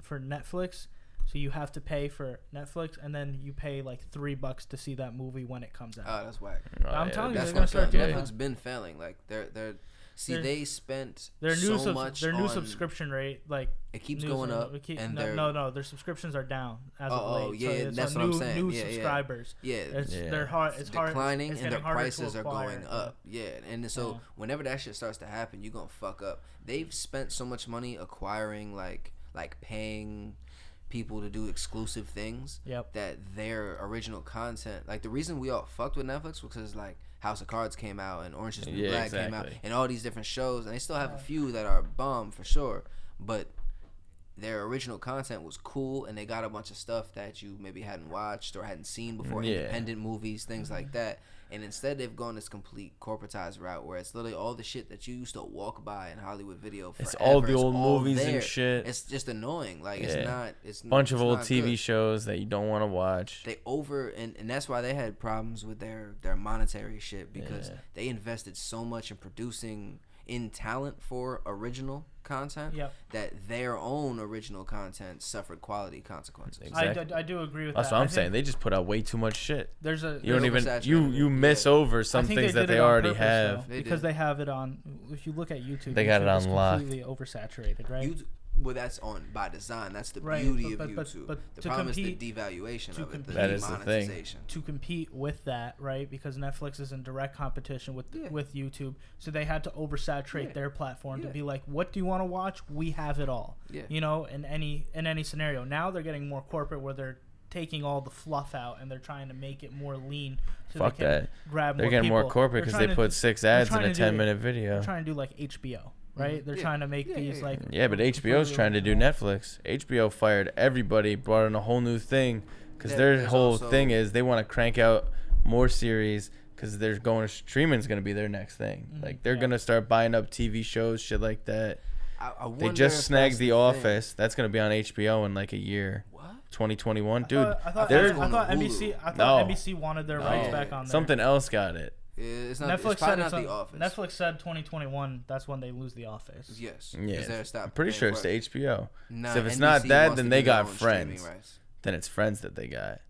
for Netflix. So you have to pay for Netflix, and then you pay like $3 to see that movie when it comes out. Oh, that's whack. I'm telling you, they're gonna start doing Netflix been failing. Like they spent their so much. Their new subscription rate, like it keeps going up. Their subscriptions are down as of late. Yeah, so that's what I'm saying. New subscribers. They're hard. It's declining, it's and their prices are acquire. going up. Yeah, and so whenever that shit starts to happen, you're gonna fuck up. They've spent so much money acquiring, like paying people to do exclusive things. That their original content, like the reason we all fucked with Netflix was because like House of Cards came out and Orange is the New Black came out and all these different shows, and they still have a few that are bomb for sure, but their original content was cool, and they got a bunch of stuff that you maybe hadn't watched or hadn't seen before, independent movies, things like that, And instead they've gone this complete corporatized route where it's literally all the shit that you used to walk by in Hollywood video forever. It's all the old all movies there. and shit. It's just annoying. Like it's not. It's bunch of old not TV good. shows that you don't want to watch. They and that's why they had problems with their monetary shit because they invested so much in producing in talent for original content that their own original content suffered quality consequences. Exactly. I do agree with That's that. what I'm saying. They just put out way too much shit. You don't even you miss over some things that they already have because they have it on. If you look at YouTube, they got it on lock. Completely oversaturated, right? Well, that's on by design. That's the beauty of YouTube. But the problem is the devaluation of it, the demonetization. To compete with that, right? Because Netflix is in direct competition with YouTube, so they had to oversaturate their platform to be like, what do you want to watch? We have it all. Yeah. You know, in any scenario. Now they're getting more corporate where they're taking all the fluff out and they're trying to make it more lean. So Fuck they can that. Grab they're more getting people. more corporate because they put 6 ads in a 10-minute video. They're trying to do like HBO. Right, they're trying to make these like but HBO's trying to do Netflix. HBO fired everybody, brought in a whole new thing because their whole thing is they want to crank out more series because they're going to streaming's going to be their next thing. Like they're going to start buying up TV shows, shit like that. They just snagged The Office. That's going to be on HBO in like a year. What? 2021, dude. I thought NBC wanted their rights back on there. Something else got it. It's not, Netflix said not The Office. Netflix said 2021. That's when they lose The Office. Yes. Yeah. I'm pretty sure it's the HBO. Nah, so if it's NBC not that, then they got Friends. Then it's Friends that they got.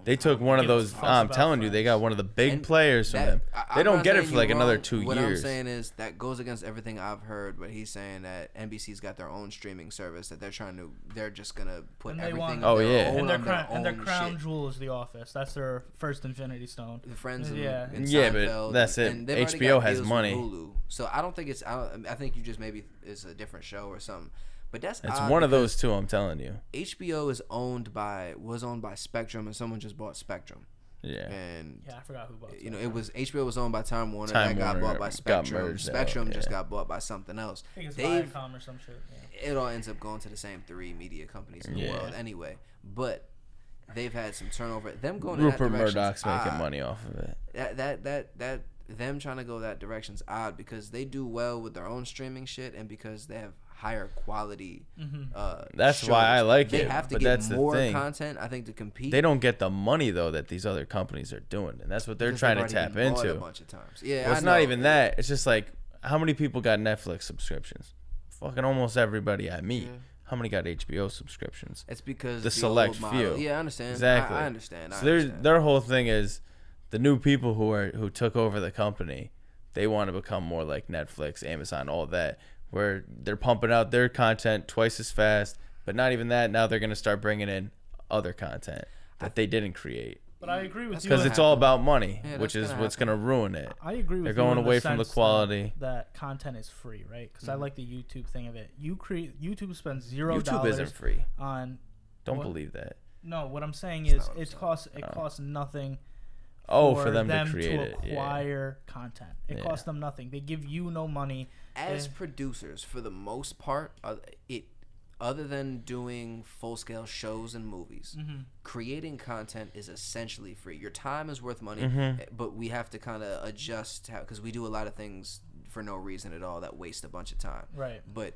They took one of those. I'm telling you, they got one of the big players from them. They don't get it for like another 2 years. What I'm saying is that goes against everything I've heard. But he's saying that NBC's got their own streaming service that they're just gonna put everything. And their crown jewel is The Office. That's their first Infinity Stone. The Friends. And but that's it. HBO has money. Hulu. So I don't think it's. I think you just maybe it's a different show or something. But it's one of those two, I'm telling you. HBO was owned by Spectrum, and someone just bought Spectrum. Yeah. And I forgot who bought it. You know, it was HBO was owned by Time Warner. That got bought by Spectrum. Spectrum just got bought by something else. I think it's Viacom or some shit. It all ends up going to the same 3 media companies in the world anyway. But they've had some turnover. Them going Rupert in that direction. Murdoch's making money off of it. That them trying to go that direction's odd because they do well with their own streaming shit and because they have higher quality that's shows. why I like they it. Have to but get that's more the thing. Content, I think, to compete. They don't get the money though that these other companies are doing, and that's what they're trying to tap into. A bunch of times. Yeah, well, it's not even that. It's just like how many people got Netflix subscriptions? Fucking almost everybody I meet. Yeah. How many got HBO subscriptions? It's because the select few. Yeah, I understand. Exactly. I understand. So their whole thing is the new people who took over the company. They want to become more like Netflix, Amazon, all that, where they're pumping out their content twice as fast. But not even that. Now they're going to start bringing in other content that they didn't create. But I agree with you. Because it's all about money, which is what's going to ruin it. I agree with you. They're going away from the quality. That content is free, right? Because I like the YouTube thing of it. YouTube spends $0. YouTube isn't free. Don't what? Believe that. No, what I'm saying is it costs nothing. For them to create it, acquire content. It costs them nothing. They give you no money. As producers, for the most part, other than doing full-scale shows and movies, creating content is essentially free. Your time is worth money, but we have to kind of adjust because we do a lot of things for no reason at all that waste a bunch of time. Right. But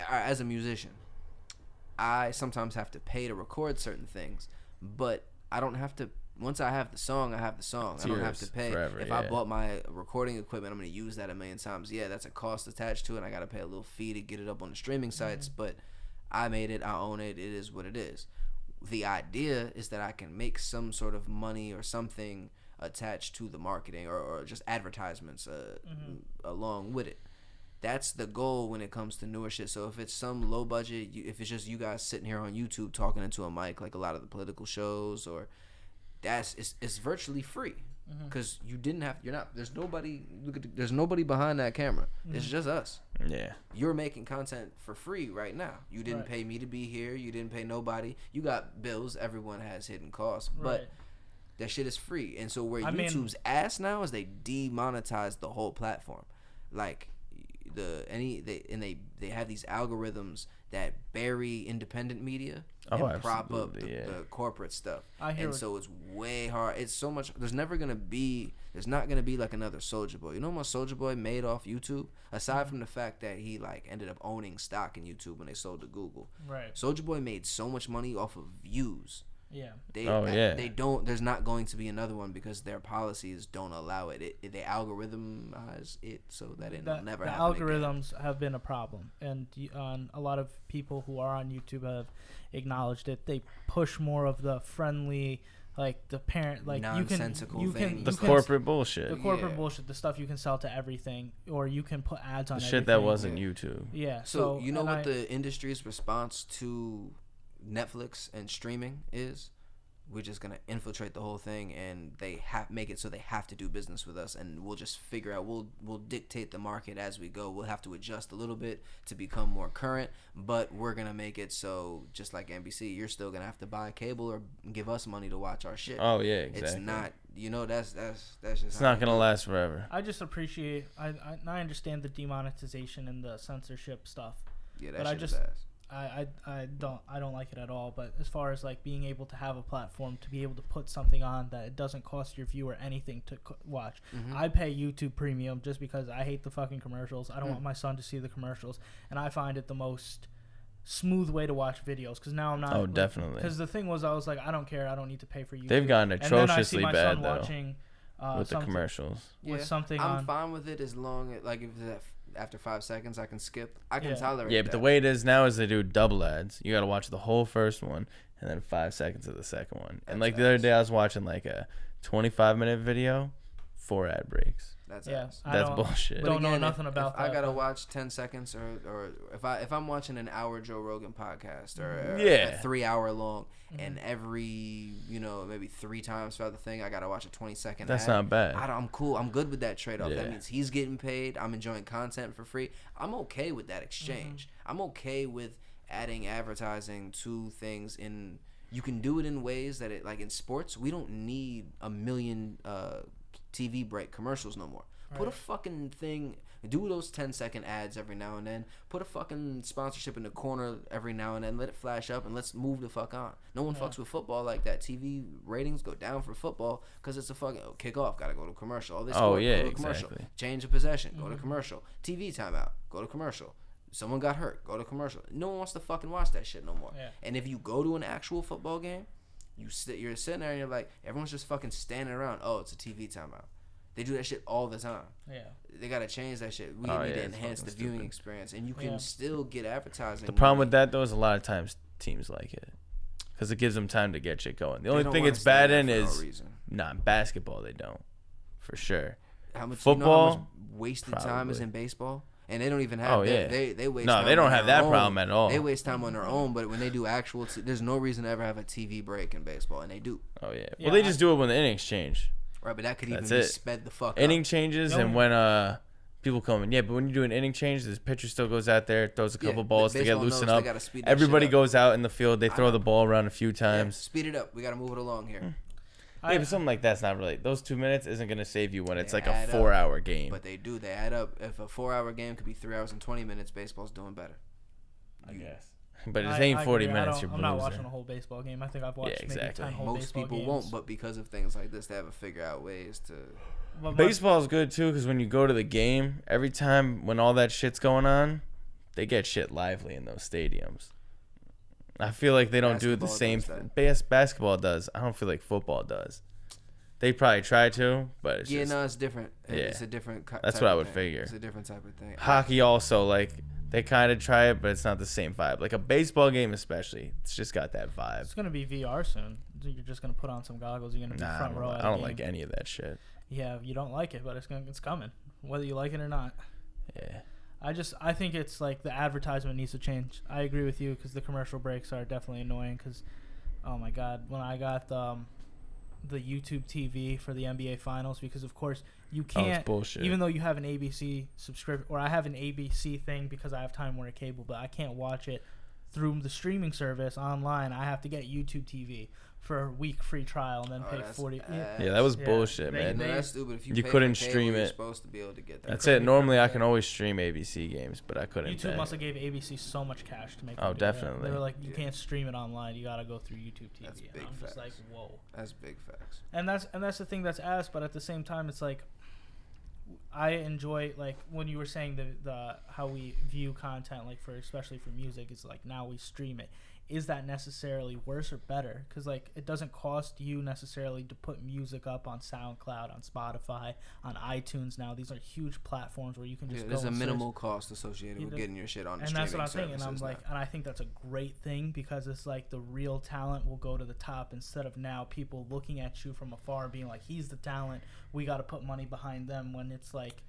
as a musician, I sometimes have to pay to record certain things, but I don't have to. Once I have the song, I have the song. I don't have to pay. Forever, if I bought my recording equipment, I'm going to use that a million times. Yeah, that's a cost attached to it. I got to pay a little fee to get it up on the streaming sites, but I made it. I own it. It is what it is. The idea is that I can make some sort of money or something attached to the marketing or just advertisements along with it. That's the goal when it comes to newer shit. So if it's some low budget, if it's just you guys sitting here on YouTube talking into a mic like a lot of the political shows or it's virtually free because there's nobody behind that camera. It's just us. Yeah, you're making content for free right now. You didn't pay me to be here. You didn't pay nobody. You got bills. Everyone has hidden costs, but that shit is free. And so YouTube's ass now is they demonetize the whole platform. Like they have these algorithms that bury independent media and prop up the corporate stuff. So it's way hard. It's so much. There's not gonna be like another Soulja Boy. You know how much Soulja Boy made off YouTube? Aside from the fact that he like ended up owning stock in YouTube when they sold to Google. Right. Soulja Boy made so much money off of views. Yeah. They don't. There's not going to be another one because their policies don't allow it. They algorithmize it so that it'll never happen. The algorithms have been a problem, and a lot of people who are on YouTube have acknowledged it. They push more of the friendly, like the parent, like nonsensical things. The corporate bullshit. The corporate bullshit. The stuff you can sell to everything, or you can put ads on. The shit that wasn't YouTube. Yeah. So you know what the industry's response to Netflix and streaming is? We're just gonna infiltrate the whole thing, and they make it so they have to do business with us, and we'll just figure out. We'll dictate the market as we go. We'll have to adjust a little bit to become more current, but we're gonna make it so just like NBC, you're still gonna have to buy cable or give us money to watch our shit. Oh yeah, exactly. It's not. That's just. It's not gonna last forever. I just appreciate. I understand the demonetization and the censorship stuff. Yeah, that shit is ass. I don't like it at all. But as far as like being able to have a platform to be able to put something on that it doesn't cost your viewer anything to watch. I pay YouTube Premium just because I hate the fucking commercials. I don't want my son to see the commercials, and I find it the most smooth way to watch videos because now I'm not. Oh, definitely. Because the thing was, I was like, I don't care. I don't need to pay for YouTube. They've gotten atrociously bad though. Watching, with the commercials. With something I'm fine with it as long as, like, if it's after 5 seconds I can skip. I can tolerate but the way it is now is they do double ads. You got to watch the whole first one and then 5 seconds of the second one. And like the other day I was watching like a 25-minute video, 4 ad breaks. That's bullshit. Don't know nothing about that. I gotta watch 10 seconds, or if I'm watching an hour Joe Rogan podcast or a 3 hour long, and every maybe 3 times throughout the thing I gotta watch a 20-second. That's not bad. I'm cool. I'm good with that trade off. That means he's getting paid. I'm enjoying content for free. I'm okay with that exchange. I'm okay with adding advertising to things in. You can do it in ways that like in sports, we don't need a million TV break commercials no more. Put a fucking thing, do those 10-second ads every now and then. Put a fucking sponsorship in the corner every now and then. Let it flash up and let's move the fuck on. No one fucks with football like that. TV ratings go down for football because it's a fucking kickoff. Gotta go to commercial. All this go to commercial. Change of possession. Go to commercial. TV timeout. Go to commercial. Someone got hurt. Go to commercial. No one wants to fucking watch that shit no more. Yeah. And if you go to an actual football game, you're sitting there and you're like, everyone's just fucking standing around. Oh, it's a TV timeout. They do that shit all the time. Yeah. They gotta change that shit. We need to enhance the viewing experience, and you can still get advertising. The problem with that though is a lot of times teams like it because it gives them time to get shit going. The only thing it's bad in is basketball. They don't, for sure. How much football? How much wasted time is in baseball? And they don't even have they waste time. No, they don't have that problem at all. They waste time on their own, but when they do actual there's no reason to ever have a TV break in baseball, and they do. Oh yeah. Well, they just do it when the innings change. Right, but that could even be sped the fuck inning up. changes and when people come in. Yeah, but when you do an inning change, the pitcher still goes out there, throws a couple balls to get loosened up. Everybody goes out in the field. They throw the ball around a few times. Speed it up. We got to move it along here. Yeah, but something like that's not really. Those 2 minutes isn't going to save you when it's like a 4-hour game. But they do. They add up. If a 4-hour game could be 3 hours and 20 minutes, baseball's doing better. I guess. But it ain't 40 minutes. You're I'm not watching a whole baseball game. I think I've watched maybe 10 whole baseball games. Most people won't, but because of things like this, they haven't figured out ways to. Baseball is good too because when you go to the game, every time when all that shit's going on, they get shit lively in those stadiums. I feel like they don't do the same. Basketball does. I don't feel like football does. They probably try to, but it's just, it's different. It's a different. That's what I would figure. It's a different type of thing. Hockey also like. They kind of try it, but it's not the same vibe. Like a baseball game especially, it's just got that vibe. It's going to be VR soon. You're just going to put on some goggles. You're going to be front row. I don't like any of that shit. Yeah, you don't like it, but it's coming, whether you like it or not. Yeah. I think it's like the advertisement needs to change. I agree with you because the commercial breaks are definitely annoying because, oh my God, when I got the YouTube TV for the NBA Finals, because of course you can't, even though you have an ABC subscription, or I have an ABC thing because I have Time Warner Cable, but I can't watch it through the streaming service online, I have to get YouTube TV for a week free trial and then pay 40. Yeah, that was bullshit, man. That's stupid. If you couldn't cable, stream you're it. supposed to be able to get that. That's it. Normally, I can always stream ABC games, but I couldn't. YouTube must have gave ABC so much cash to make. Oh, definitely. They were like, you can't stream it online. You gotta go through YouTube TV. That's big and I'm facts. just like, whoa. That's big facts. And that's the thing that's asked, but at the same time, it's like, I enjoy, like, when you were saying the how we view content, like, especially for music, it's like now we stream it. Is that necessarily worse or better? Because, like, it doesn't cost you necessarily to put music up on SoundCloud, on Spotify, on iTunes now. These are huge platforms where you can just go. There's a minimal cost associated with getting your shit on the streaming services. And that's what I'm saying. And I think that's a great thing, because it's like the real talent will go to the top instead of now people looking at you from afar being like, he's the talent, we got to put money behind them, when it's like,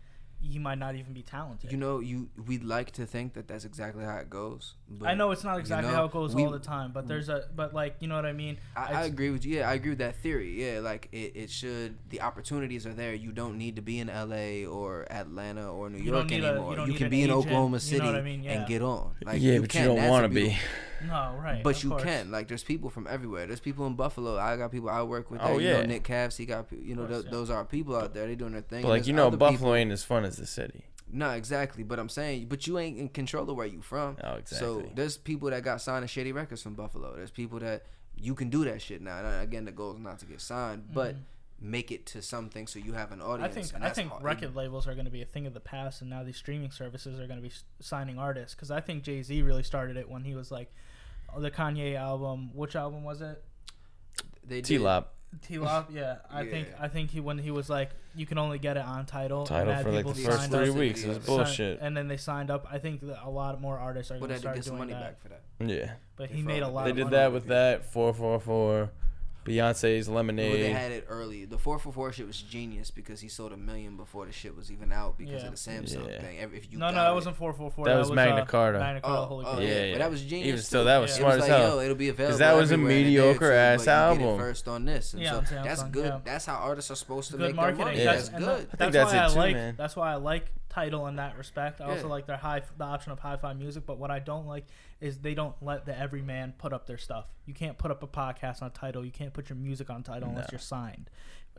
you might not even be talented. You know, we'd like to think that that's exactly how it goes. But, I know it's not exactly how it goes all the time, but like, you know what I mean? I agree with you. Yeah, I agree with that theory. Yeah, like it should, the opportunities are there. You don't need to be in LA or Atlanta or New York anymore. You can be in Oklahoma City and get on. Like, yeah, but you don't want to be. No, right. But you can. Like, there's people from everywhere. There's people in Buffalo. I got people I work with. You know, Nick Cavs, he got, you know, those are people out there. They doing their thing. But, like, you know, Buffalo ain't as fun as the city. No, exactly. But I'm saying, but you ain't in control of where you from. Oh, exactly. So there's people that got signed to shady records from Buffalo. There's people that you can do that shit now. And again, the goal is not to get signed, but make it to something so you have an audience. I think record labels are going to be a thing of the past, and now these streaming services are going to be signing artists. Because I think Jay-Z really started it when he was like, the Kanye album. Which album was it? T-Lop. T-Lop, yeah. I think when he was like, you can only get it on Tidal. For like the first 3 weeks. It was bullshit. And then they signed up. I think that a lot more artists are going to start doing that. But they had to get some money back for that. Yeah. But he made a lot of money. They did that with that 444. Beyonce's Lemonade. Well, they had it early. The 444 shit was genius because he sold 1 million before the shit was even out because of the Samsung thing. If you that wasn't 444. That was Magna Carta. Magna Carta, Holy Grail. Yeah. But that was genius. Even still, that was smart as hell. It'll be available. Because that was a mediocre ass album. You get it first on this. And so Samsung, that's good. Yeah. That's how artists are supposed to make marketing. their money. Yeah. That's good. That's why I like Tidal in that respect. I also like the option of hi-fi music, but what I don't like is they don't let the everyman put up their stuff. You can't put up a podcast on Tidal. You can't put your music on Tidal unless you're signed.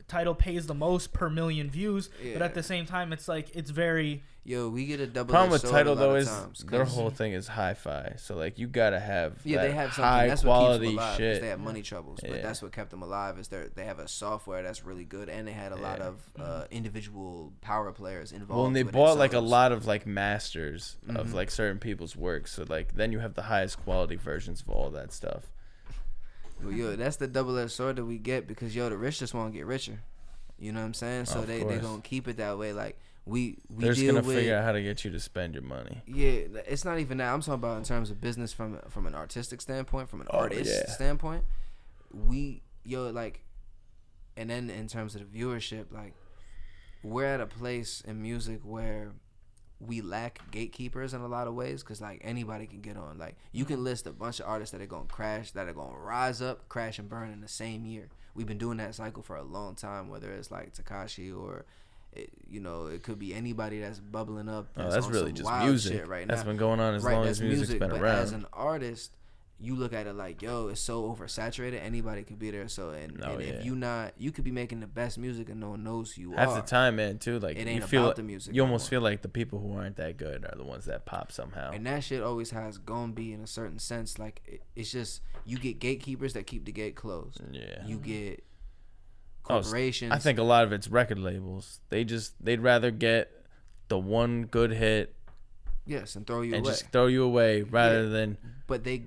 Tidal pays the most per million views, but at the same time, it's like, it's very... Yo, we get a double problem with Tidal, though, is their whole thing is hi-fi. So, like, you gotta have they have high that's quality what keeps them alive, shit. They have money troubles, but that's what kept them alive. Is they have a software that's really good, and they had a lot of individual power players involved. Well, and they bought like a lot of like masters of like certain people's work. So like then you have the highest quality versions of all that stuff. Well, yo, that's the double-edged sword that we get because the rich just want to get richer. You know what I'm saying? So they gonna keep it that way. Like they're just gonna figure out how to get you to spend your money. Yeah, it's not even that. I'm talking about in terms of business from an artistic standpoint, from an artist standpoint. And then in terms of the viewership, like we're at a place in music where we lack gatekeepers in a lot of ways because like anybody can get on. Like you can list a bunch of artists that are gonna crash, that are gonna rise up, crash and burn in the same year. We've been doing that cycle for a long time, whether it's like Tekashi or it could be anybody that's bubbling up. That's really just music right that's now. Been going on as long as music's been but around. As an artist, you look at it like, yo, it's so oversaturated. Anybody could be there. So if you could be making the best music and no one knows who you are. Half the time, man, too. Like it ain't you about the music. You almost feel like the people who aren't that good are the ones that pop somehow. And that shit always has gonna be in a certain sense. Like it's just you get gatekeepers that keep the gate closed. Yeah. You get corporations. I think a lot of it's record labels. They'd rather get the one good hit. Yes, and throw you away. And just throw you away rather than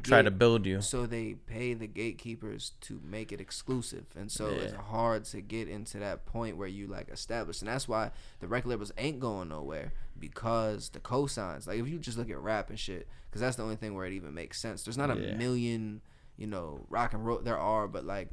try to build you. So they pay the gatekeepers to make it exclusive. And so it's hard to get into that point where you like establish. And that's why the record labels ain't going nowhere because the cosigns. Like if you just look at rap and shit, because that's the only thing where it even makes sense. There's not a million, rock and roll. There are, but like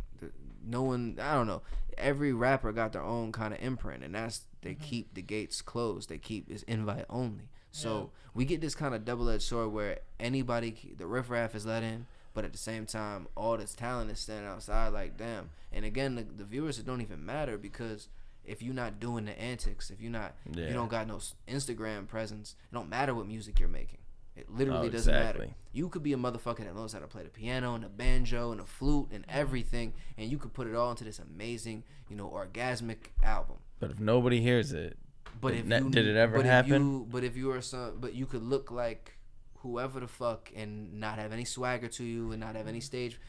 no one, I don't know. Every rapper got their own kind of imprint. And they keep the gates closed. It's invite only. So we get this kind of double-edged sword where the riffraff is let in, but at the same time, all this talent is standing outside like, damn. And again, the viewers, it don't even matter because if you're not doing the antics, if you don't got no Instagram presence, it don't matter what music you're making. It literally doesn't matter. You could be a motherfucker that knows how to play the piano and the banjo and the flute and everything, and you could put it all into this amazing, orgasmic album. But if nobody hears it, did it ever happen? But you could look like whoever the fuck and not have any swagger to you and not have any stage.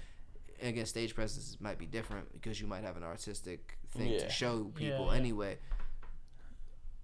Again, stage presence might be different because you might have an artistic thing to show people anyway.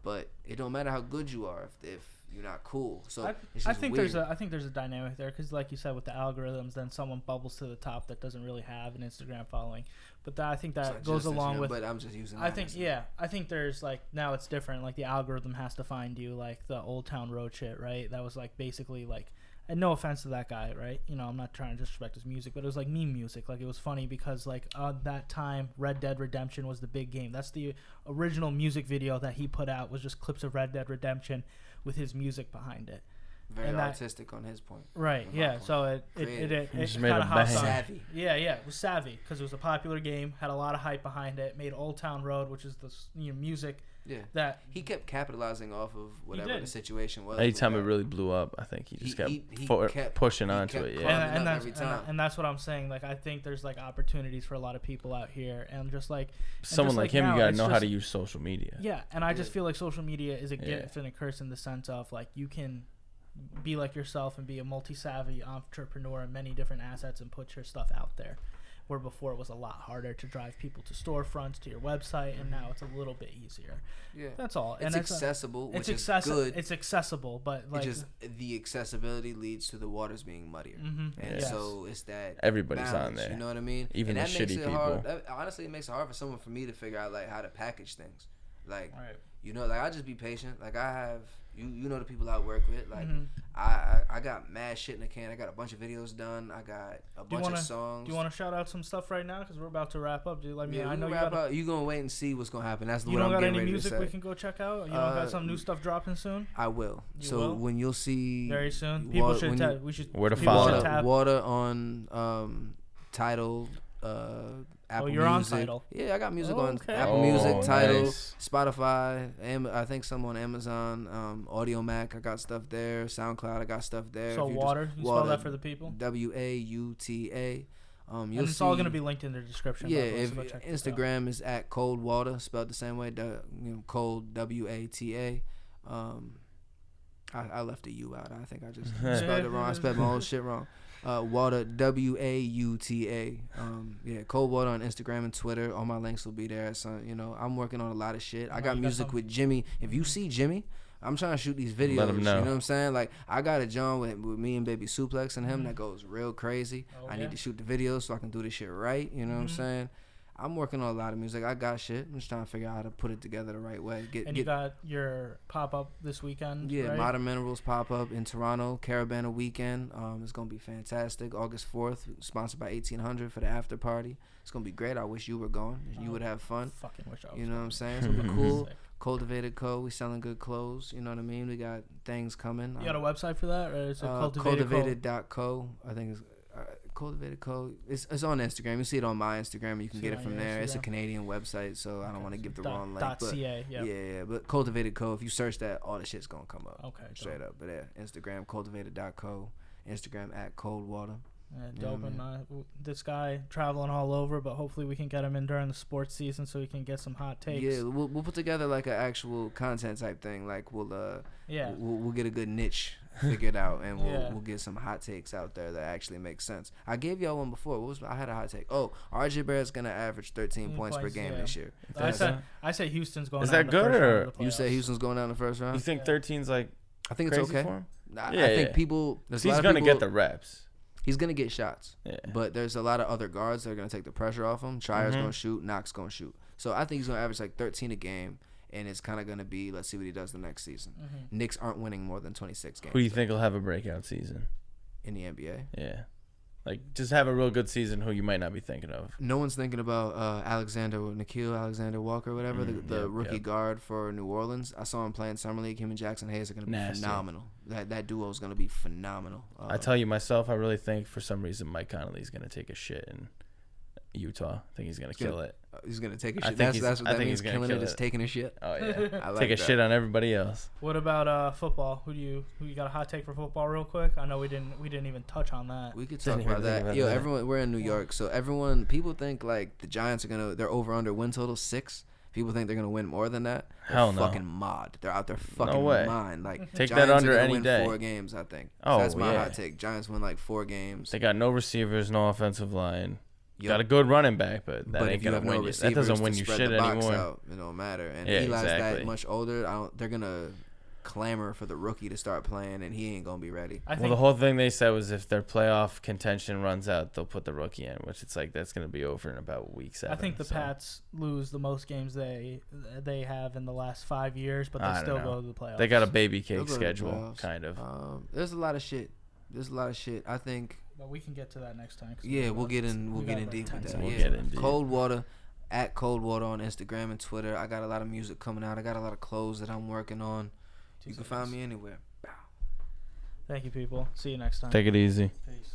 But it don't matter how good you are if you're not cool. So I think weird. I think there's a dynamic there because, like you said, with the algorithms, then someone bubbles to the top that doesn't really have an Instagram following. But I think that goes along with. But I'm just using. I think there's like now it's different. Like the algorithm has to find you, like the Old Town Road shit, right? That was like basically like. And no offense to that guy, right? I'm not trying to disrespect his music, but it was like meme music. Like it was funny because like that time Red Dead Redemption was the big game. That's the original music video that he put out was just clips of Red Dead Redemption with his music behind it. Very artistic on his point. Right, yeah. So it kind of hopped on. Savvy. Yeah, it was savvy because it was a popular game, had a lot of hype behind it, made Old Town Road, which is the music. Yeah, that he kept capitalizing off of whatever the situation was. Anytime it really blew up, I think he just kept pushing onto it. Yeah, and that's what I'm saying. Like I think there's like opportunities for a lot of people out here, and just like someone like him, you gotta know how to use social media. Yeah, and I just feel like social media is a gift and a curse in the sense of like you can be like yourself and be a multi-savvy entrepreneur in many different assets and put your stuff out there. Where before it was a lot harder to drive people to storefronts, to your website, and now it's a little bit easier. Yeah, that's all. It's accessible, which is good. It's accessible, but like the accessibility leads to the waters being muddier, and so it's that everybody's balance, on there. You know what I mean? Even and the shitty people. Hard, honestly, it makes it hard for someone for me to figure out like how to package things. Like like I just be patient. Like I have. You know the people I work with. Like I got mad shit in the can. I got a bunch of videos done. I got a bunch of songs. Do you want to shout out some stuff right now? Because we're about to wrap up. Dude, I know you gonna wait and see what's gonna happen. That's what I'm getting ready to say. You don't got any music we can go check out? You don't got some new stuff dropping soon? I will. When you'll see very soon, people should where to follow Wauta on Tidal. Apple you're Music. on Tidal. Yeah, I got music on Apple Music, Tidal, Spotify, I think some on Amazon, Audio Mac. I got stuff there. SoundCloud, I got stuff there. So Wauta, you spell that for the people? Wauta. And it's all going to be linked in the description. Yeah, Instagram is at Cold Wauta, spelled the same way. Cold Wata. I left the U out. I think I just spelled it wrong. I spelled my whole shit wrong. Wauta, Wauta. Cold Wauta on Instagram and Twitter. All my links will be there. So I'm working on a lot of shit. I got music with Jimmy. If you see Jimmy, I'm trying to shoot these videos. Let him know. You know what I'm saying? Like I got a John with me and Baby Suplex and him that goes real crazy. I need to shoot the videos so I can do this shit right. You know what I'm saying? I'm working on a lot of music. I got shit. I'm just trying to figure out how to put it together the right way. You got your pop-up this weekend, yeah, right? Modern Minerals pop-up in Toronto, Caravana weekend. It's going to be fantastic. August 4th, sponsored by 1800 for the after party. It's going to be great. I wish you were going. You would have fun. Fucking wish I was. You know what I'm saying? It's going to be cool. Cultivated Co. We selling good clothes. You know what I mean? We got things coming. You got a website for that? Or is it cultivatedco? I think it's... Cultivated Co. It's on Instagram. You see it on my Instagram. You can get it from there. Instagram. It's a Canadian website, so I don't want to give the wrong link. .ca. Yeah. But Cultivated Co. If you search that, all the shit's gonna come up. Okay. Straight up. But yeah, Instagram cultivated.co. Instagram at Cold Wauta. Yeah, dope. And this guy traveling all over, but hopefully we can get him in during the sports season so he can get some hot takes. Yeah, we'll put together like an actual content type thing. Like we'll get a good niche figured out, and we'll get some hot takes out there that actually make sense. I gave y'all one before. I had a hot take. Oh, RJ Barrett's gonna average 13 points per game this year. I say Houston's going. Is that good or you say Houston's going down the first round? You think 13's like? I think it's okay. For him? I think people. He's gonna get the reps. He's going to get shots. Yeah. But there's a lot of other guards that are going to take the pressure off him. Tryer's going to shoot. Knox going to shoot. So I think he's going to average like 13 a game. And it's kind of going to be, let's see what he does the next season. Knicks aren't winning more than 26 games. Who do you think will have a breakout season? In the NBA? Yeah. Like, just have a real good season who you might not be thinking of. No one's thinking about Nickeil Alexander-Walker, whatever, the rookie guard for New Orleans. I saw him playing Summer League. Him and Jackson Hayes are going to be phenomenal. That duo is going to be phenomenal. I tell you myself, I really think for some reason Mike Conley's going to take a shit and Utah. I think he's gonna kill it. He's gonna take a shit. That's what that means. Killing it is taking a shit. Oh yeah, I like take a shit on everybody else. What about football? Who you got a hot take for football, real quick? I know we didn't even touch on that. We could talk about that. Yo, everyone, we're in New York, so people think like the Giants are they're over under win total 6. People think they're gonna win more than that. Hell no. Fucking mod. They're out there fucking mind. Like take Giants that under are any win day. 4 games, I think. Oh, so that's my hot take. Giants win like 4 games. They got no receivers, no offensive line. Got a good running back, but that ain't gonna win you. That doesn't win you shit anymore. It don't matter. And yeah, Eli's exactly. that much older. They're gonna clamor for the rookie to start playing, and he ain't gonna be ready. Well, the whole thing they said was if their playoff contention runs out, they'll put the rookie in, which it's like that's gonna be over in about week 7. I think the Pats lose the most games they have in the last 5 years, but they still go to the playoffs. They got a baby cake schedule, kind of. There's a lot of shit. I think. But we can get to that next time. Yeah, we'll get in deep with that. We'll get in deep. Cold Water, at Cold Water on Instagram and Twitter. I got a lot of music coming out. I got a lot of clothes that I'm working on. You can find me anywhere. Bow. Thank you, people. See you next time. Take it easy. Peace.